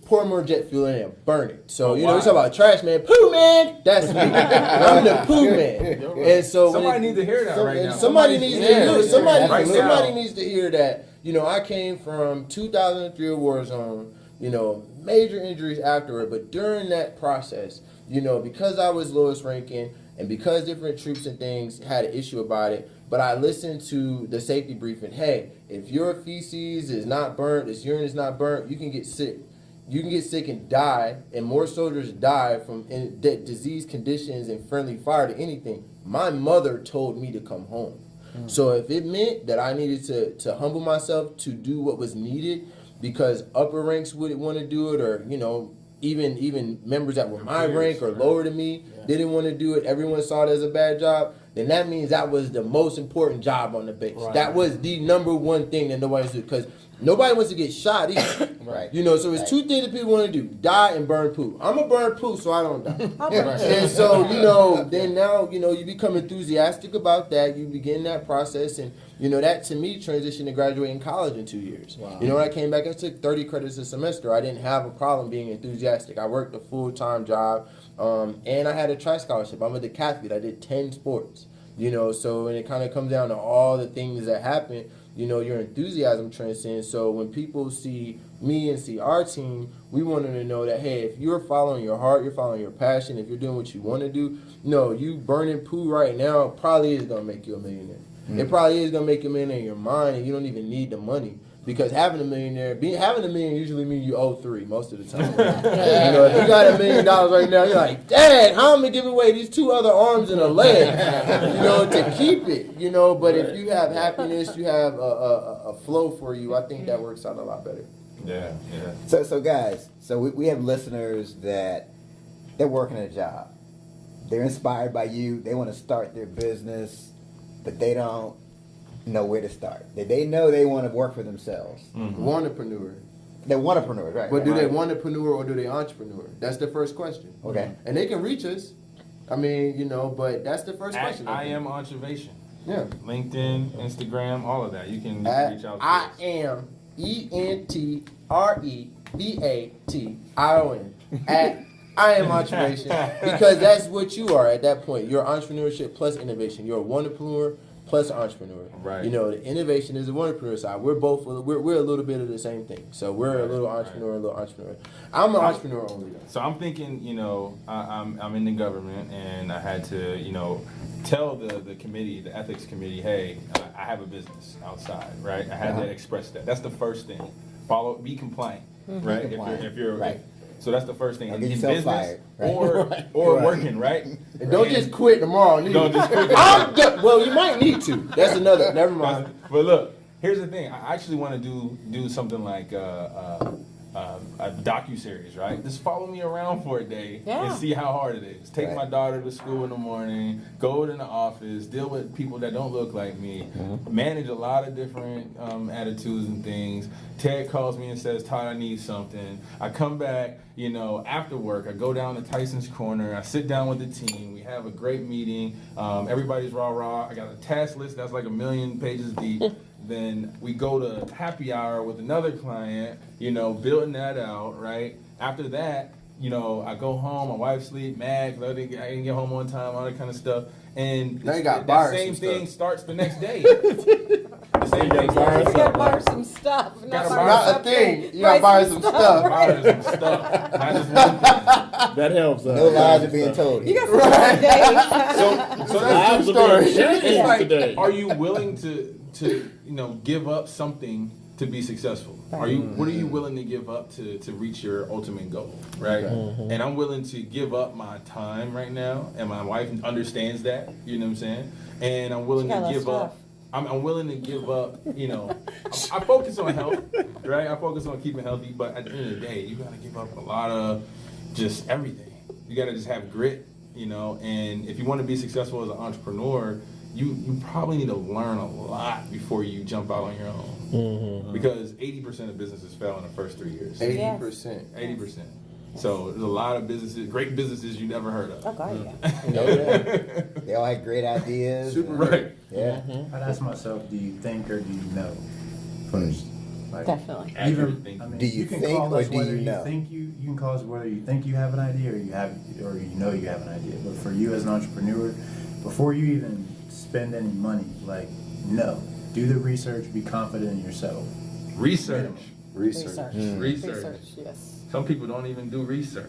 pour more jet fuel in there, burn it. So, we talk about trash man, poo man, that's me. I'm the poo man. And so somebody needs to hear that right now. Somebody needs to hear it. Somebody needs to hear that. You know, I came from 2003 war zone, major injuries afterward, but during that process, because I was lowest ranking And because different troops and things had an issue about it, but I listened to the safety briefing. Hey, if your feces is not burnt, this urine is not burnt, you can get sick. You can get sick and die, and more soldiers die from disease conditions and friendly fire to anything. My mother told me to come home. So if it meant that I needed to humble myself to do what was needed because upper ranks wouldn't want to do it, or, you know, even members that were my rank or lower than me didn't want to do it, everyone saw it as a bad job, then that means that was the most important job on the base. Right. That was the number one thing that nobody was doing, because nobody wants to get shot either. Right. You know, so it's two things that people want to do: die and burn poo. I'm a burn poo, so I don't die. Right. And so, you know, then now, you know, you become enthusiastic about that. You begin that process, and, you know, that to me transitioned to graduating college in 2 years. Wow. You know, when I came back, I took 30 credits a semester. I didn't have a problem being enthusiastic. I worked a full-time job, and I had a tri-scholarship. I'm a decathlete. I did 10 sports. You know, so when it kind of comes down to all the things that happen, you know, your enthusiasm transcends. So when people see me and see our team, we want them to know that, hey, if you're following your heart, you're following your passion, if you're doing what you want to do, no, you burning poo right now probably is going to make you a millionaire. It probably is going to make you a millionaire in your mind, and you don't even need the money. Because having a million usually means you owe 3 most of the time. You know, if you got $1 million right now, you're like, dang, how am I giving away these 2 other arms and a leg, you know, to keep it, you know? But if you have happiness, you have a flow for you, I think that works out a lot better. Yeah. So guys, so we have listeners that they're working a job. They're inspired by you. They want to start their business, but they don't know where to start. They know they want to work for themselves. Entrepreneur. They're entrepreneurs, right? But do they entrepreneur or do they entrepreneur? That's the first question. Okay. And they can reach us. I mean, you know, but that's the first question. I am EntreVation. Yeah. LinkedIn, Instagram, all of that. You can reach out to I us. am EntreVation at I am EntreVation, because that's what you are at that point. You're entrepreneurship plus innovation. You're a entrepreneur plus entrepreneur. Right. You know, the innovation is the entrepreneur side. We're both we're a little bit of the same thing. So we're a little entrepreneur, a little entrepreneur. I'm an entrepreneur only though. So I'm thinking, you know, I'm in the government, and I had to, you know, tell the committee, the ethics committee, hey, I have a business outside, right? I had to express that. That's the first thing. Be compliant, right? compliant. If you're Right. So that's the first thing. Don't In get yourself business fired, right? or Right. working, right? And don't just quit tomorrow. Don't just quit. Well, you might need to. That's another. Never mind. But look, here's the thing. I actually want to do something like a docu-series, right? Just follow me around for a day Yeah. and see how hard it is. Take Right. my daughter to school in the morning, go in the office, deal with people that don't look like me, manage a lot of different attitudes and things. Ted calls me and says, Todd, I need something. I come back, you know, after work, I go down to Tyson's Corner, I sit down with the team, we have a great meeting, everybody's rah-rah, I got a task list that's like 1,000,000 pages deep. Then we go to happy hour with another client, you know, building that out, right? After that, you know, I go home, my wife sleep, mad, 'cause I didn't get home on time, all that kind of stuff. And Now you got that bars same and thing stuff. starts the next day. The same thing starts You gotta borrow some stuff. Gotta borrow borrow Not a something. thing. You gotta buy some stuff. Bars and stuff. Not just one thing. That helps. No lies are being told. You got some hard days. So that's Lives true are being story. changed It's like, today. are you willing to you know, give up something to be successful? What are you willing to give up to reach your ultimate goal, right? And I'm willing to give up my time right now, and my wife understands that. You know what I'm saying? And I'm willing She got to less give up. I'm willing to give up. You know, I focus on health, right? I focus on keeping healthy, but at the end of the day, you gotta give up a lot of just everything. You gotta just have grit, you know. And if you want to be successful as an entrepreneur, you probably need to learn a lot before you jump out on your own. Because 80% of businesses fail in the first 3 years. 80%. 80%. So there's a lot of businesses, great businesses you never heard of. Oh, God, yeah. Oh, yeah. They all had great ideas. Super Right. Yeah. I'd ask myself, do you think or do you know first? Like, Definitely. Accurate thinking. I mean, Do you can think call or us do whether you know? think you can call us whether you think you have an idea or you know you have an idea. But for you as an entrepreneur, before you even spend any money, like, no, do the research, be confident in yourself. Research. Research. Research. Yes. Some people don't even do research.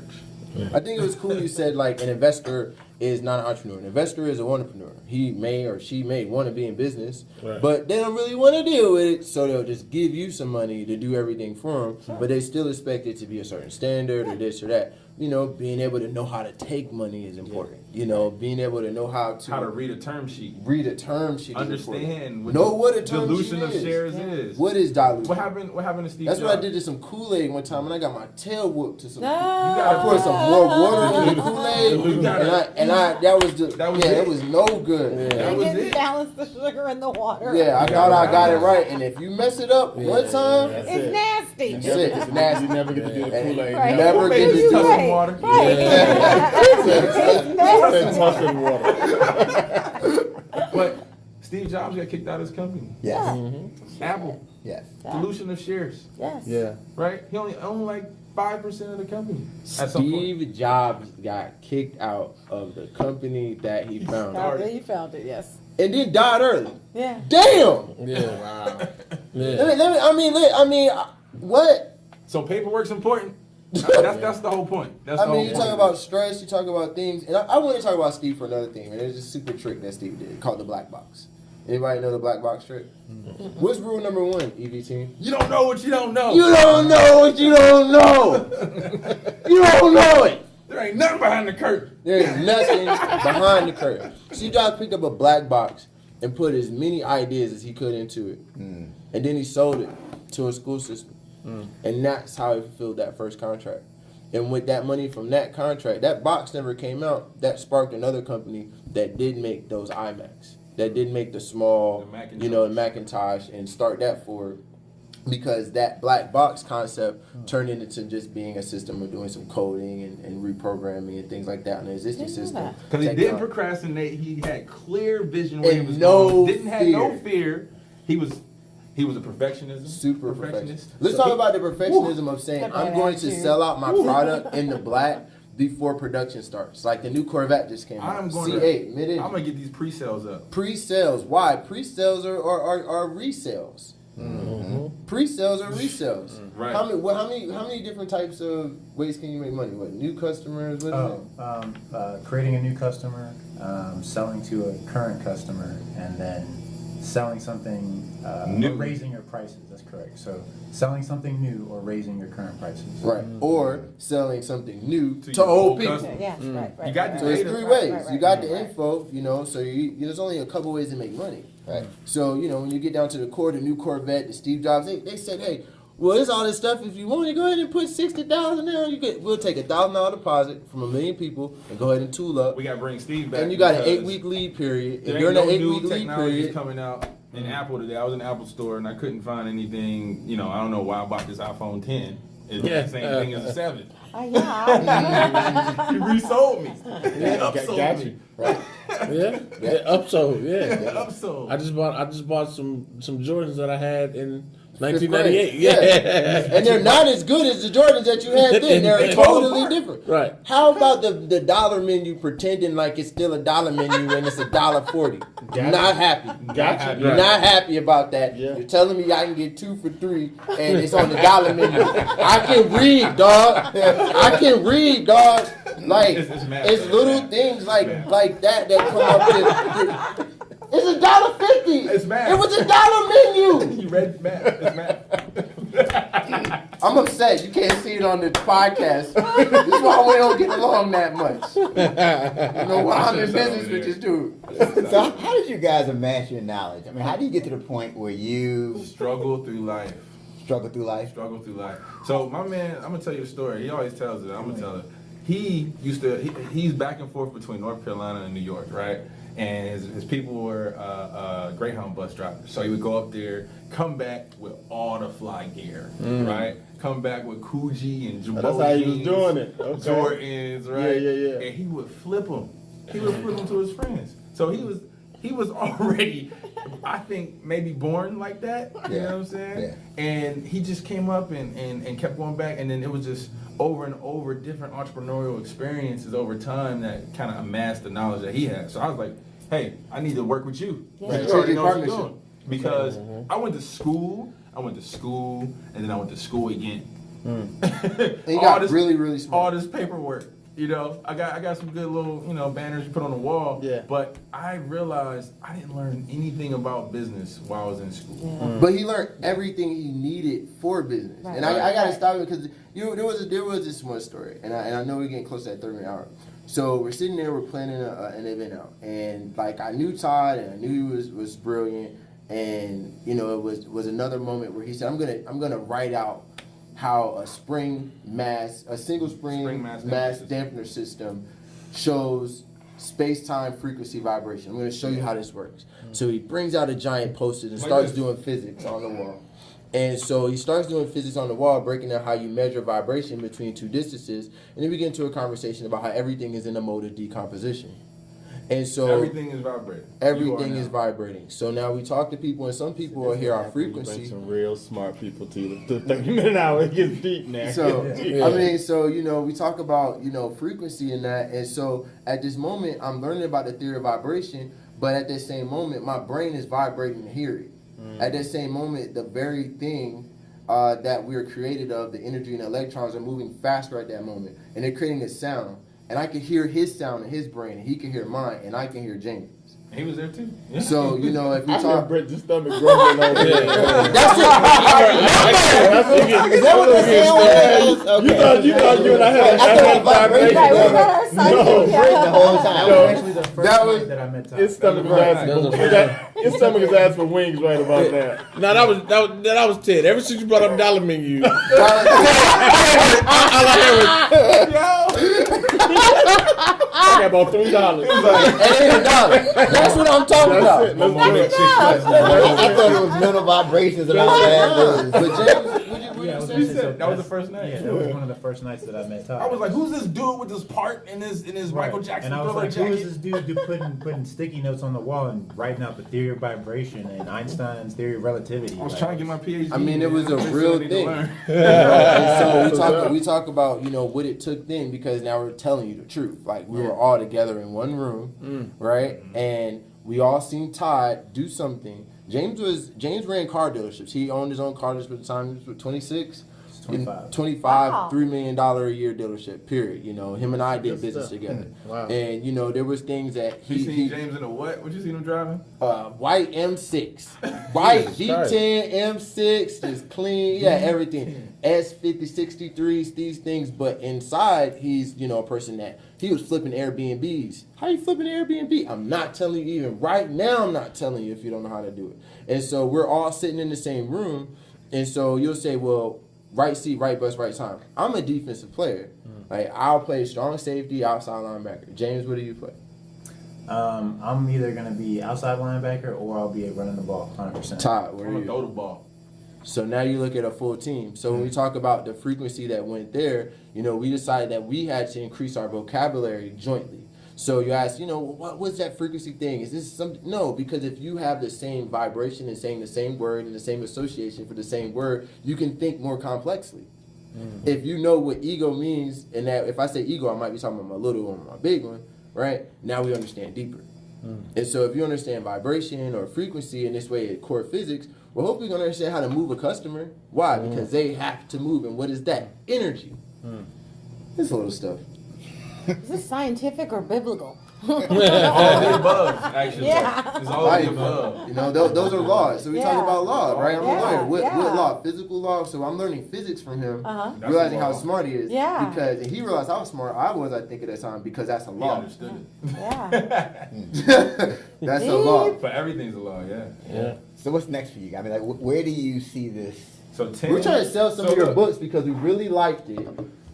I think it was cool you said like an investor is not an entrepreneur. An investor is a entrepreneur. He may or she may want to be in business, Right. but they don't really want to deal with it, so they'll just give you some money to do everything for them, but they still expect it to be a certain standard or this or that. You know, being able to know how to take money is important. You know, being able to know how to read a term sheet. read a term sheet. Understand Know what a term dilution sheet of is. shares is. What is dilution? What happened to Steve That's Jobs? what I did to some Kool-Aid one time, and I got my tail whooped to some. No. I poured some more water in the Kool-Aid, that was no good. That You was didn't it. balance the sugar in the water. Yeah, I thought I got it right, and if you mess it up one time, It's nasty. that's it. It's nasty. You never get to do the And Kool-Aid. Right. Never Who get made to this do custom it. water? Right. It's nasty. Tussin water. But Steve Jobs got kicked out of his company. Yes. Apple. Yes. Dilution of shares. Yes. Yeah. Right? He only owned like 5% of the company. At some point. Steve Jobs got kicked out of the company that he founded, Oh, yeah, you found it, yes. and then died early. Yeah. Damn. Yeah. Wow. Yeah. What? So paperwork's important. That's the whole point. That's the I mean, whole you point. talk about stress, you talk about things, and I want to talk about Steve for another thing, and there's a super trick that Steve did called the black box. Anybody know the black box trick? What's rule number 1, EV team? You don't know what you don't know. You don't know what you don't know. You don't know it. There ain't nothing behind the curtain. There's nothing behind the curtain. Steve Jobs picked up a black box and put as many ideas as he could into it, and then he sold it to a school system. And that's how he fulfilled that first contract. And with that money from that contract, that box never came out. That sparked another company that did make those iMacs, that did make the small, the Macintosh, and start that forward. Because that black box concept turned into just being a system of doing some coding and reprogramming and things like that in the existing Didn't know system. that. Because he didn't procrastinate. He had clear vision where he And was no going. Didn't have no fear. fear. He was a perfectionist. Super perfectionist. Let's talk about the perfectionism of saying, That I'm bad going to attitude. sell out my product in the black before production starts. Like the new Corvette just came out. I'm going C8, mid-engine. I'm gonna get these pre-sales up. Pre-sales. Why? Pre-sales are resales. Pre-sales are resales. Right. How many different types of ways can you make money? What, new customers? What is it? Creating a new customer, selling to a current customer, and then selling something New. or raising your prices. That's correct. So selling something new or raising your current prices. Right. Or selling something new to your old old people. customers. Yes, right. You got the So it's data. three Right, ways. right, You got right, the right. info, so there's only a couple ways to make money. Right. So, when you get down to the core, the new Corvette, the Steve Jobs, they said, hey, well, there's all this stuff. If you want to go ahead and put $60,000 down, we'll take $1,000 deposit from 1 million people and go ahead and tool up. We got to bring Steve back. And you got an because 8-week lead period. There If you're in ain't an no 8-week new lead technologies period, coming out in Apple today. I was in the Apple store and I couldn't find anything. I don't know why I bought this iPhone 10. It's the same thing as a 7. Yeah. He resold me. He Got upsold me. you. Yeah. Upsold. Yeah. Upsold. I just bought some Jordans that I had in Fifth 1998. grade. Yeah. And they're not as good as the Jordans that you had then. They're They fall totally apart. different. Right. How about the dollar menu pretending like it's still a dollar menu and it's $1.40? Not happy. Gotcha. You're not happy about that. Yeah. You're telling me I can get 2 for $3 and it's on the dollar menu. I can read, dog. I can read, dog. Like It's math, it's though. little things like that come up with. It's $1.50. It's math. It was $1 menu. You read math. It's math. I'm upset. You can't see it on the podcast. This is why we don't get along that much. I'm in business with this dude. So how did you guys amass your knowledge? I mean, how do you get to the point where you Struggle through life. struggle through life? Struggle through life. So my man, I'm gonna tell you a story. He always tells it. I'm gonna tell it. He's back and forth between North Carolina and New York, right? And his people were Greyhound bus drivers. So he would go up there, come back with all the fly gear, right? Come back with Coogee and Jabot That's how he was jeans, doing it. Okay. Jordans, right? Yeah. And he would flip them. He would flip them to his friends. So he was already, I think, maybe born like that. You know what I'm saying? Yeah. And he just came up and kept going back, and then it was just over and over different entrepreneurial experiences over time that kind of amassed the knowledge that he had. So I was like, hey, I need to work with you. Yeah. You already know what you're Partnership. doing. Because I went to school, and then I went to school again. And he got really, really smart. All this paperwork. You know, I got some good little, banners you put on the wall. Yeah. But I realized I didn't learn anything about business while I was in school. Yeah. But he learned everything he needed for business, Right. and I gotta stop him because there was this one story, and I know we're getting close to that 30-minute hour. So we're sitting there, we're planning an event out, and like I knew Todd, and I knew he was brilliant, and it was another moment where he said, I'm gonna write out how a single spring mass dampener system shows space-time frequency vibration. I'm going to show you how this works. So he brings out a giant post-it and starts doing physics on the wall. And so he starts doing physics on the wall, breaking down how you measure vibration between two distances. And then we get into a conversation about how everything is in a mode of decomposition. And so Everything is vibrating. everything is vibrating. So now we talk to people, and some people will hear our frequency. Some real smart people to the 30-minute hour. It gets deep now. So we talk about frequency and that, and so at this moment I'm learning about the theory of vibration, but at that same moment my brain is vibrating to hear it. At that same moment, the very thing that we're created of, the energy and electrons, are moving faster at that moment, and they're creating a sound. And I can hear his sound in his brain, and he can hear mine, and I can hear James. He was there too. So, if we I hear talk... Brett's stomach grumbling over there. That's Is that what the sound was? Okay. You thought you and I had a vibration. Right, we got our scientific, The whole time. That was actually the first That was- night that I met Todd. His stomach is asking for wings right about now. No, that was Ted. Ever since you brought up dollar menu, all I got about $3. It ain't a dollar. That's what I'm talking about. Let's do it. I thought it was mental vibrations and all that. But James, would you Yeah, I was You gonna say, said so that was the that's- first night? Yeah, that was one of the first nights that I met Todd. I was like, who's this dude with this part in his Right. Michael Jackson And I was thriller like, who is jacket? this dude putting sticky notes on the wall and writing out the theory of vibration and Einstein's theory of relativity? I was trying to get my PhD. I mean, it was a man. real I need to thing. learn. And so we talk about what it took then, because now we're telling you the truth. Like we were all together in one room, right? And we all seen Todd do something. James ran car dealerships. He owned his own car dealership at the time. He was 26. 25. Wow. $3 million a year dealership, period. Him and I did business together. Wow. And, there was things that You he seen James in a what? What you seen him driving? white M6. White V10 M6 is clean. Yeah, everything. S50, 63s, these things. But inside, he's, a person that he was flipping Airbnbs. How you flipping Airbnb? I'm not telling you even right now. I'm not telling you if you don't know how to do it. And so we're all sitting in the same room. And so you'll say, well, right seat, right bus, right time. I'm a defensive player. Like I'll play strong safety, outside linebacker. James, what do you play? I'm either going to be outside linebacker or I'll be running the ball 100%. Todd, where I'm are gonna throw you? the ball. So now you look at a full team. So when we talk about the frequency that went there, we decided that we had to increase our vocabulary jointly. So you ask, what's that frequency thing? Is this something? No, because if you have the same vibration and saying the same word and the same association for the same word, you can think more complexly. If you know what ego means, and that if I say ego, I might be talking about my little one, my big one, right? Now we understand deeper. And so if you understand vibration or frequency in this way at core physics, well, hopefully you're going to understand how to move a customer. Why? Because they have to move. And what is that? Energy. This little stuff. Is this scientific or biblical? All of the above, actually. Yeah. It's all of the above. Those are laws. So we talk Yeah. about law, right? I'm a Yeah, lawyer. What yeah. law? Physical law. So I'm learning physics from him, Uh-huh. That's realizing a how law. smart he is. Yeah. Because and he realized how smart I was, I think, at that time, because that's a He law. understood Yeah. That's a law. it. But everything's a law, yeah. yeah. So what's next for you? I mean, like, where do you see this? So 10. We're trying to sell some so of your look, books because we really liked it.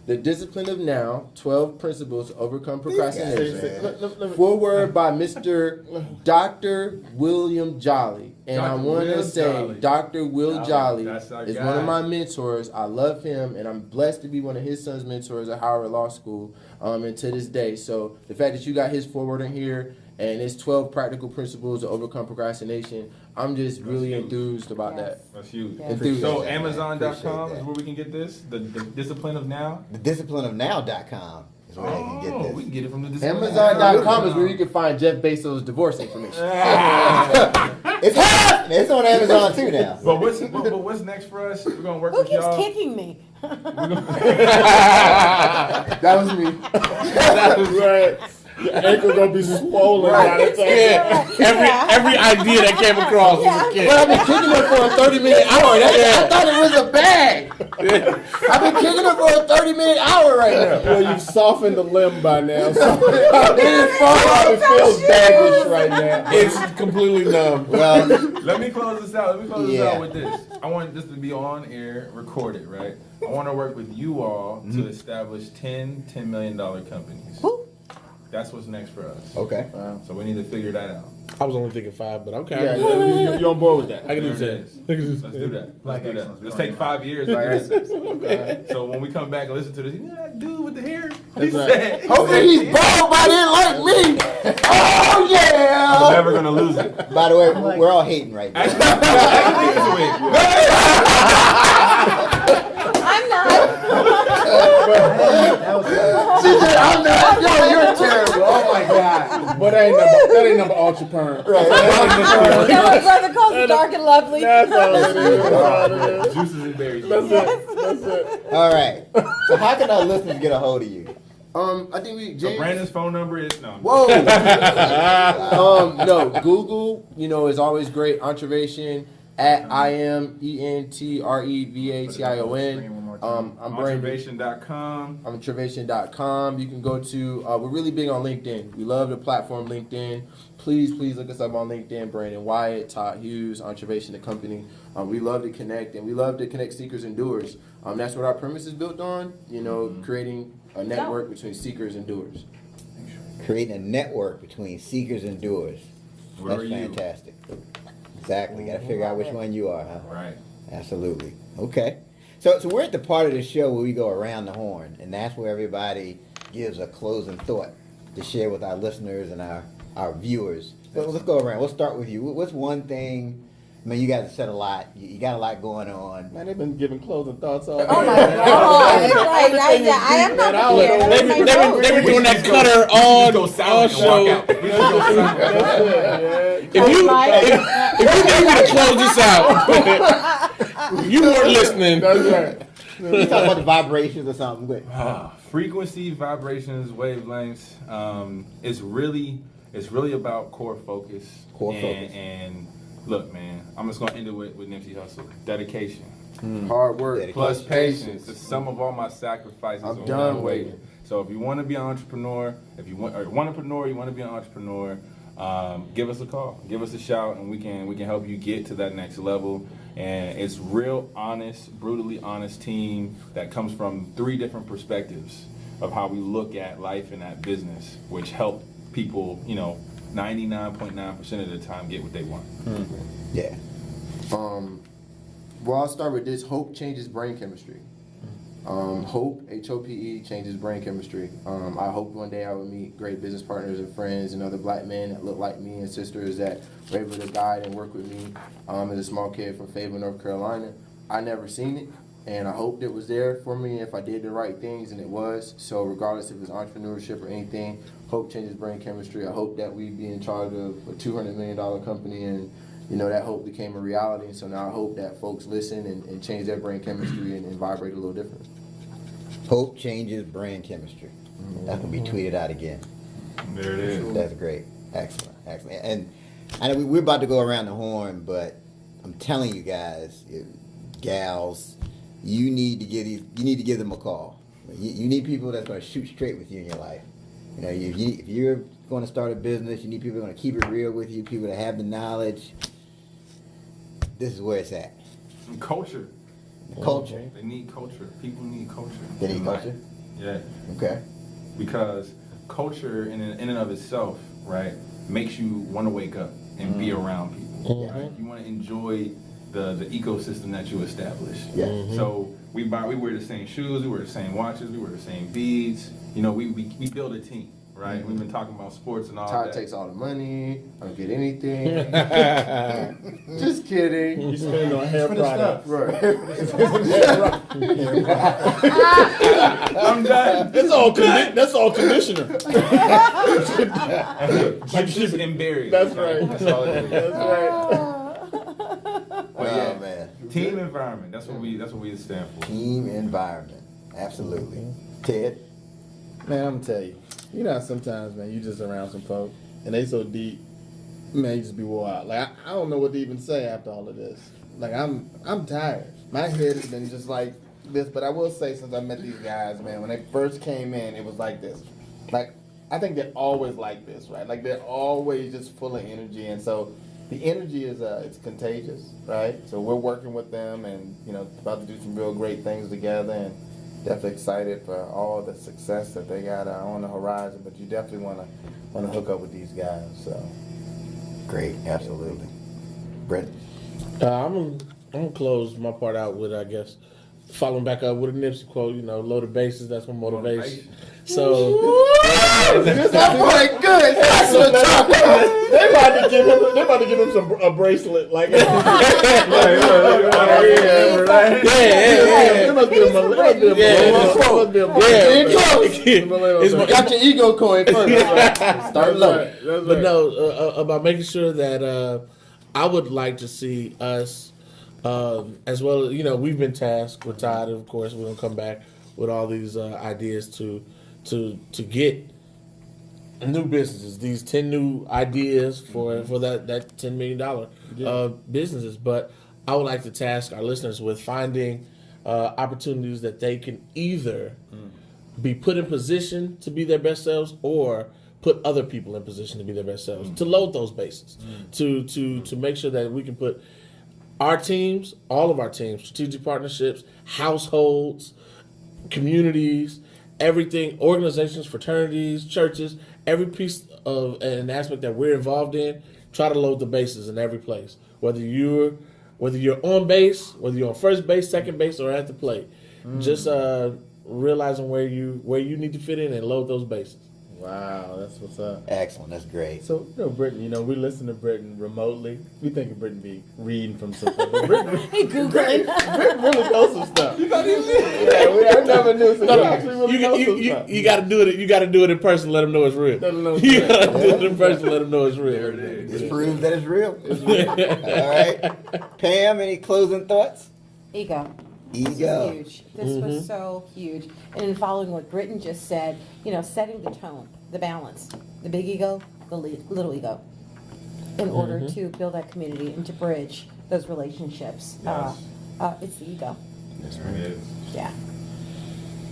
The Discipline of Now, 12 Principles to Overcome Procrastination. Foreword by Mr. Dr. William Jolly. And I Dr. want to Will say Jolly. Dr. Will Jolly That's our is guy. one of my mentors. I love him, and I'm blessed to be one of his son's mentors at Howard Law School, and to this day. So the fact that you got his foreword in here and it's 12 practical principles to overcome procrastination, I'm just really huge. enthused about Yes. that. That's huge. Yeah. Enthused. So Appreciate Amazon.com that. is where we can get this. The Discipline of Now. TheDisciplineOfNow.com is where they can get this. We can get it from the Discipline of Now. Amazon.com is where you can find Jeff Bezos' divorce information. It's half. It's on Amazon too now. But what's next for us? We're gonna work Who with keeps y'all. kicking me? That was me. That was right. Your ankle gonna be swollen by the time. Every idea that came across was a kid. But I've been kicking it for a 30-minute hour. I thought it was a bag. I've been kicking it for a 30-minute hour right now. Well, you've softened the limb by now, so it feels baggish right now. It's completely numb. Well, Let me close this out. Yeah. With this. I want this to be on air, recorded, right? I want to work with you all to establish $10 million companies. Who? That's what's next for us. okay. So we need to figure that out. I was only thinking 5, but okay. Yeah, you're on board with that. I can do There it 10. is. Let's do that. Black Let's do that. excellence. Let's take 5 years. Like I said. So when we come back and listen to this, you know that dude with the hair? He That's right. said, Hopefully he's bald by then like me. Oh, I'm yeah. never going to lose it. By the way, we're all hating right now. I'm not. She said, I'm not. Yo, you're terrible. Oh, my God. But that ain't number ultra perm. Right. Yeah, my brother calls me dark and lovely. That's all it is. That's all it is. Juices and berries. That's it. That's it. All right. So how can our listeners get a hold of you? I think we, So James. Brandon's phone number is no. Whoa. No, Google, is always great. EntreVation at EntreVation. I'm Brandon. EntreVation.com. I'm EntreVation.com. You can go to, we're really big on LinkedIn. We love the platform LinkedIn. Please look us up on LinkedIn. Brandon Wyatt, Todd Hughes, EntreVation, the company. We love to connect, and we love to connect seekers and doers. That's what our premise is built on, creating a network between seekers and doers. Creating a network between seekers and doers. Where That's are you? fantastic. Exactly. Got to figure out which one you are, huh? Right. Absolutely. Okay. So we're at the part of the show where we go around the horn, and that's where everybody gives a closing thought to share with our listeners and our viewers. But let's go around. We'll start with you. What's one thing? I mean, you guys have said a lot. You got a lot going on. Man, they've been giving closing thoughts all day. Oh my God! It's like, I am not prepared. They've been doing that cutter all show. If you need me to close this out, you weren't listening. That's right. You talk about the vibrations or something. But Frequency, vibrations, wavelengths. It's really about core focus. And look, man, I'm just gonna end it with Nipsey Hussle. Dedication. Hard work Plus plus patience. patience. The sum of all my sacrifices. I'm on done one way. waiting. So if you want to be an entrepreneur, you want to be an entrepreneur, give us a call, give us a shout, and we can help you get to that next level. And it's real honest, brutally honest team that comes from 3 different perspectives of how we look at life and at business, which help people, 99.9% of the time get what they want. yeah. Well, I'll start with this. Hope changes brain chemistry. Hope, H-O-P-E, changes brain chemistry. I hope one day I will meet great business partners and friends and other black men that look like me and sisters that were able to guide and work with me as a small kid from Fayetteville, North Carolina. I never seen it, and I hoped it was there for me if I did the right things, and it was. So regardless if it's entrepreneurship or anything, hope changes brain chemistry. I hope that we'd be in charge of a $200 million company, and that hope became a reality. And so now I hope that folks listen and change their brain chemistry and vibrate a little different. Hope changes brain chemistry. That can be tweeted out again. There it is. That's great. Excellent. And I know we're about to go around the horn, but I'm telling you guys, gals, you need to give them a call. You need people that's going to shoot straight with you in your life. If you're going to start a business, you need people who are going to keep it real with you, people that have the knowledge. This is where it's at. And culture. Culture. They need culture. People need culture. They need culture? Yeah. Okay. Because culture in and of itself, right, makes you want to wake up and be around people. Right? You want to enjoy the ecosystem that you establish. Yeah. So we wear the same shoes, we wear the same watches, we wear the same beads. We build a team. Right, we've been talking about sports and all Todd that. takes all the money. I don't get anything. Just kidding. You spend on hair products. Right. I'm done. That's all conditioner. Gypsies and berries. That's right. That's all it is. That's right. But yeah, man. team environment. That's what we stand for. Team environment. Absolutely. Ted? Man, I'm gonna tell you. You know how sometimes, man, you just around some folk and they so deep, man, you just be wore out. Like I don't know what to even say after all of this. Like I'm tired. My head has been just like this, but I will say since I met these guys, man, when they first came in, it was like this. Like I think they're always like this, right? Like they're always just full of energy, and so the energy is it's contagious, right? So we're working with them, and about to do some real great things together, and definitely excited for all the success that they got on the horizon. But you definitely want to hook up with these guys. So Great. Absolutely. Brett? I'm gonna close my part out with, I guess, following back up with a Nipsey quote. Loaded bases. That's my motivation. So this is good. They about to give him a bracelet. Like yeah. Got your ego coin first. Start low. But no, about making sure that I would like to see us, as well as, we've been tasked with Todd, of course, we're going to come back with all these ideas to get new businesses, these 10 new ideas for that $10 million businesses. But I would like to task our listeners with finding opportunities that they can either be put in position to be their best selves or put other people in position to be their best selves, to load those bases, to make sure that we can put our teams, all of our teams, strategic partnerships, households, communities, everything, organizations, fraternities, churches, every piece of an aspect that we're involved in, try to load the bases in every place. Whether you're on base, whether you're on first base, second base, or at the plate, just realizing where you need to fit in and load those bases. Wow, that's what's up. Excellent. That's great. So, Britton, we listen to Britton remotely. We think of Britton be reading from some stuff. But Britton Googling. Britton really knows some stuff. I never knew. So you actually really know some stuff. You got to do it. You got to do it in person. Let them know it's real. You got to do it in person. Let them know it's real. There it is. This proves that it's real. All right. Pam, any closing thoughts? Ego. Ego. This was huge. This was so huge. And in following what Britton just said, setting the tone, the balance, the big ego, the little ego, in order to build that community and to bridge those relationships. Yes. It's the ego. It is. Yeah.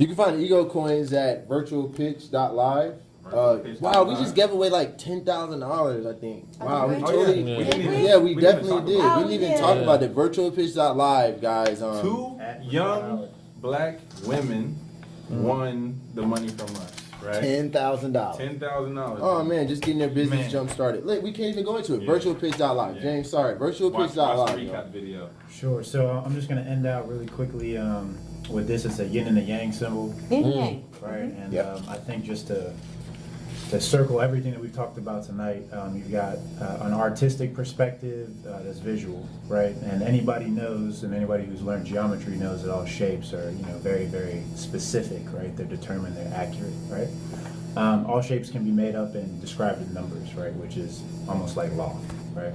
You can find ego coins at virtualpitch.live. Wow, we just gave away like $10,000, I think. Wow, we totally, We definitely did. about it. We didn't even talk about it. Virtualpitch.live, guys. Two young black women won the money from us, right? $10,000. $10,000. Oh man, just getting their business Man. jump started. Look, we can't even go into it. Yeah. Virtualpitch.live. Yeah. James, sorry. Watch Virtualpitch.live. the yo. recap video. Sure. So I'm just going to end out really quickly with this. It's a yin and a yang symbol, Yin and yang. right? And Yep. I think just to circle everything that we've talked about tonight, you've got an artistic perspective that's visual, right? And anybody knows, and anybody who's learned geometry knows that all shapes are, very, very specific, right? They're determined, they're accurate, right? All shapes can be made up and described in numbers, right? Which is almost like law, right?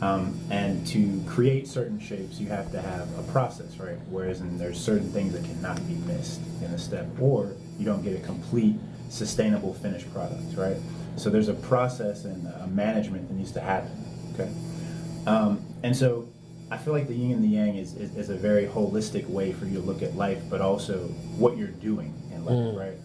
And to create certain shapes, you have to have a process, right? Whereas there's certain things that cannot be missed in a step, or you don't get a complete sustainable finished product, right? So there's a process and a management that needs to happen, okay? And so I feel like the yin and the yang is a very holistic way for you to look at life, but also what you're doing in life, right?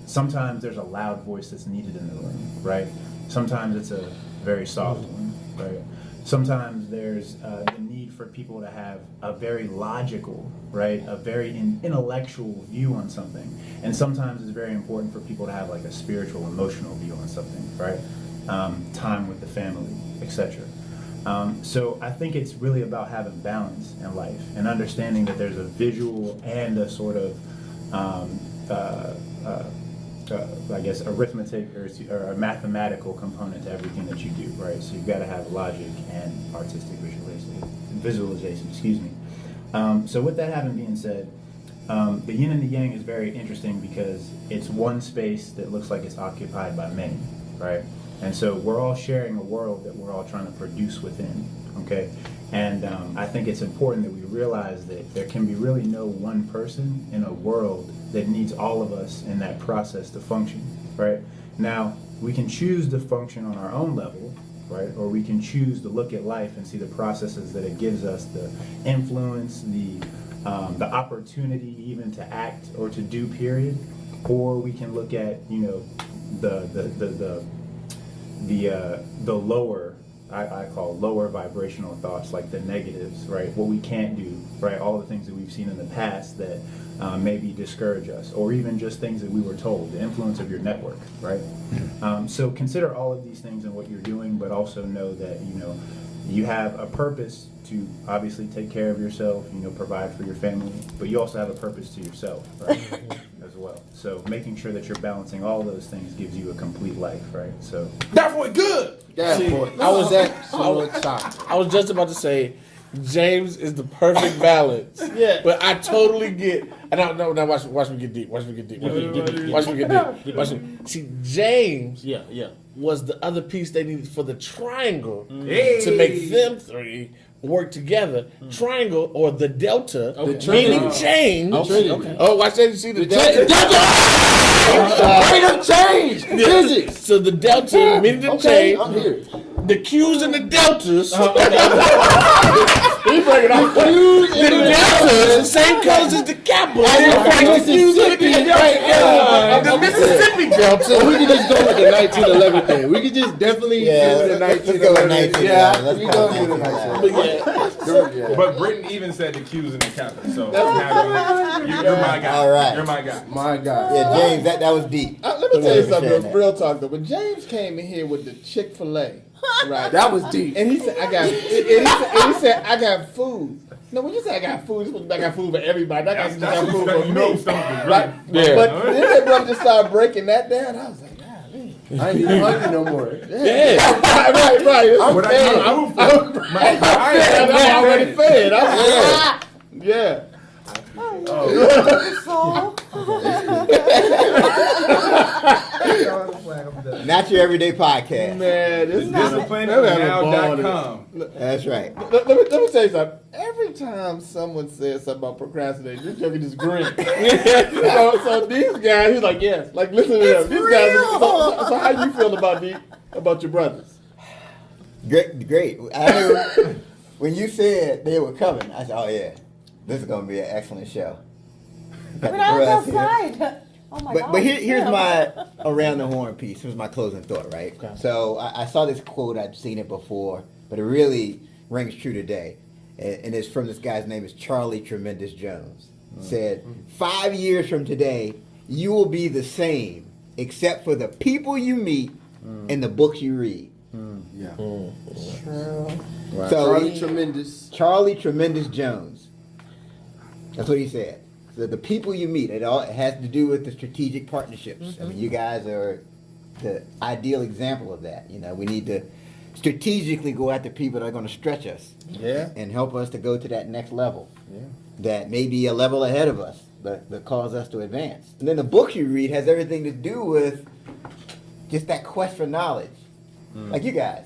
Sometimes there's a loud voice that's needed in the room, right? Sometimes it's a very soft one, right? Sometimes there's the need for people to have a very logical, right, a very intellectual view on something. And sometimes it's very important for people to have like a spiritual, emotional view on something, right? Time with the family, etc. So I think it's really about having balance in life and understanding that there's a visual and a sort of I guess arithmetic or a mathematical component to everything that you do, right? So you've got to have logic and artistic visualization, excuse me. So with that having been said, The yin and the yang is very interesting because it's one space that looks like it's occupied by many, right? And so we're all sharing a world that we're all trying to produce within, okay? And I think it's important that we realize that there can be really no one person in a world that needs all of us in that process to function, right? Now, we can choose to function on our own level, right? Or we can choose to look at life and see the processes that it gives us, the influence, the opportunity even to act or to do, period. Or we can look at, you know, the lower, I call lower vibrational thoughts, like the negatives, right? What we can't do, right? All the things that we've seen in the past that maybe discourage us, or even just things that we were told, the influence of your network, right? So consider all of these things in what you're doing, but also know that, you know, you have a purpose to obviously take care of yourself, you know, provide for your family, but you also have a purpose to yourself, right? As well. So making sure that you're balancing all those things gives you a complete life, right? So That boy good. See, I was so excited. I was just about to say, James is the perfect balance. Yeah. But I totally get. And now watch me get deep. Watch me get deep. See, James was the other piece they needed for the triangle to make them three work together. Triangle or the delta, meaning James. Okay. Oh, watch that! You see the delta. Rate of change. Physics. So the delta meaning the change. I'm here. The Q's and the deltas. He breaking off. The deltas, the same colors as the Kappas. The Mississippi delta. We could just go with the 1911 thing. We could just definitely do the let's go with 1911. 1911. Yeah, Let's we go go with do the 1911. But Britain even said the Q's and the Kappa. So you're my guy. All right. You're my guy. My God. Yeah, James, that was deep. Let me tell you something, Sharing though, that. real talk though. When James came in here with the Chick-fil-A, right? That was deep. And he said, I got food. No, when you say I got food, it's I got food for everybody. I got That's food what for you know me. something, Right? Yeah. But then that brother just started breaking that down. I was like, golly. I ain't even hungry no more. Yeah. Right. What I fed. can't move for. I'm already fed. Yeah. Not your everyday podcast. Man, this is DisciplineNow.com. That's right. Let me tell you something. Every time someone says something about procrastinating, this joker just grin. so these guys, he's like, yes. Like, listen to them. These guys. So how you feel about your brothers? Great. I knew when you said they were coming, I said, oh yeah, this is going to be an excellent show. Got But the I was brothers here. outside. Oh my God. But here's my around the horn piece. Here's my closing thought, right? Okay. So I saw this quote. I'd seen it before, but it really rings true today. And it's from this guy's name is Charlie Tremendous Jones. Said, 5 years from today, you will be the same, except for the people you meet and the books you read. Yeah. True. Right. So Charlie Tremendous. Charlie Tremendous Jones. That's what he said. So the people you meet, it has to do with the strategic partnerships. I mean, you guys are the ideal example of that. You know, we need to strategically go after people that are going to stretch us Yeah. and help us to go to that next level. Yeah. That may be a level ahead of us, but that cause us to advance. And then the book you read has everything to do with just that quest for knowledge. Like you guys.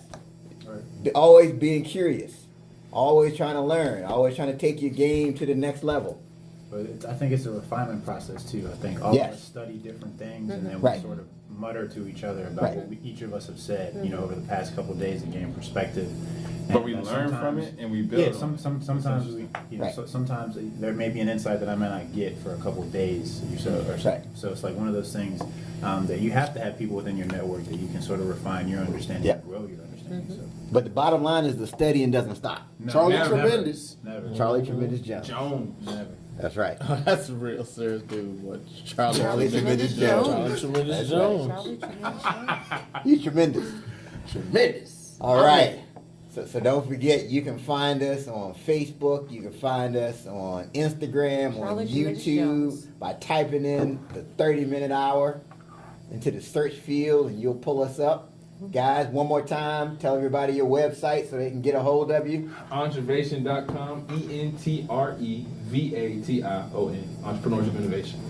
Always being curious. Always trying to learn. Always trying to take your game to the next level. But I think it's a refinement process too. I think all Yes. of us study different things, and then Right. we sort of mutter to each other about Right. what each of us have said, you know, over the past couple of days and gain perspective. But we And, learn from sometimes- it and we build. Yeah, on it. sometimes we, you know, Right. sometimes there may be an insight that I may not get for a couple of days or so. Right. So it's like one of those things that you have to have people within your network that you can sort of refine your understanding Yeah. and grow your understanding. So But the bottom line is the studying doesn't stop. no, Charlie never, Tremendous. Never. Charlie Tremendous Jones. Jones. Never. That's right. Oh, that's a real serious dude. What Charlie Tremendous Jones. Charlie Tremendous That's Jones. He's tremendous. Tremendous. All right. So don't forget, you can find us on Facebook. You can find us on Instagram, Charlie on Tremendous YouTube Jones. by typing in the 30-minute hour into the search field, and you'll pull us up. Guys, one more time, tell everybody your website so they can get a hold of you. EntreVation.com, EntreVation, Entrepreneurship Innovation.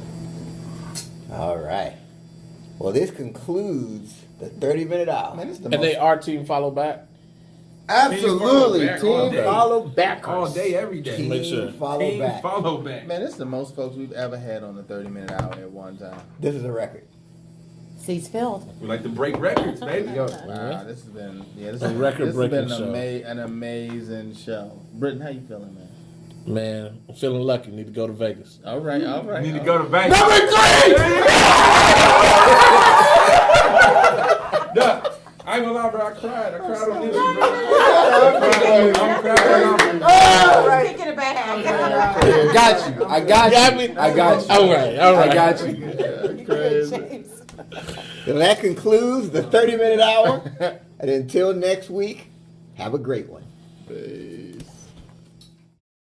All right. Well, this concludes the 30-minute hour. Man, it's the And most. they our team follow back. Absolutely. Team follow back all Team day. follow back. All day, every day. Make sure. Follow Team back. follow back. Man, it's the most folks we've ever had on the 30-minute hour at one time. This is a record. Seats filled. We like to break records, baby. Wow, this has been this A has record-breaking been show. an amazing show. Britton, how you feeling, man? Man, I'm feeling lucky. Need to go to Vegas. All right. Need to go to Vegas. Number 3! Duh, I ain't gonna lie, bro. I cried on this one, bro. I'm crying. Oh, kicking it back. Got you. I got you. I got you. All right. I got you. Crazy. James. So that concludes the 30-minute hour. And until next week, have a great one. Hey.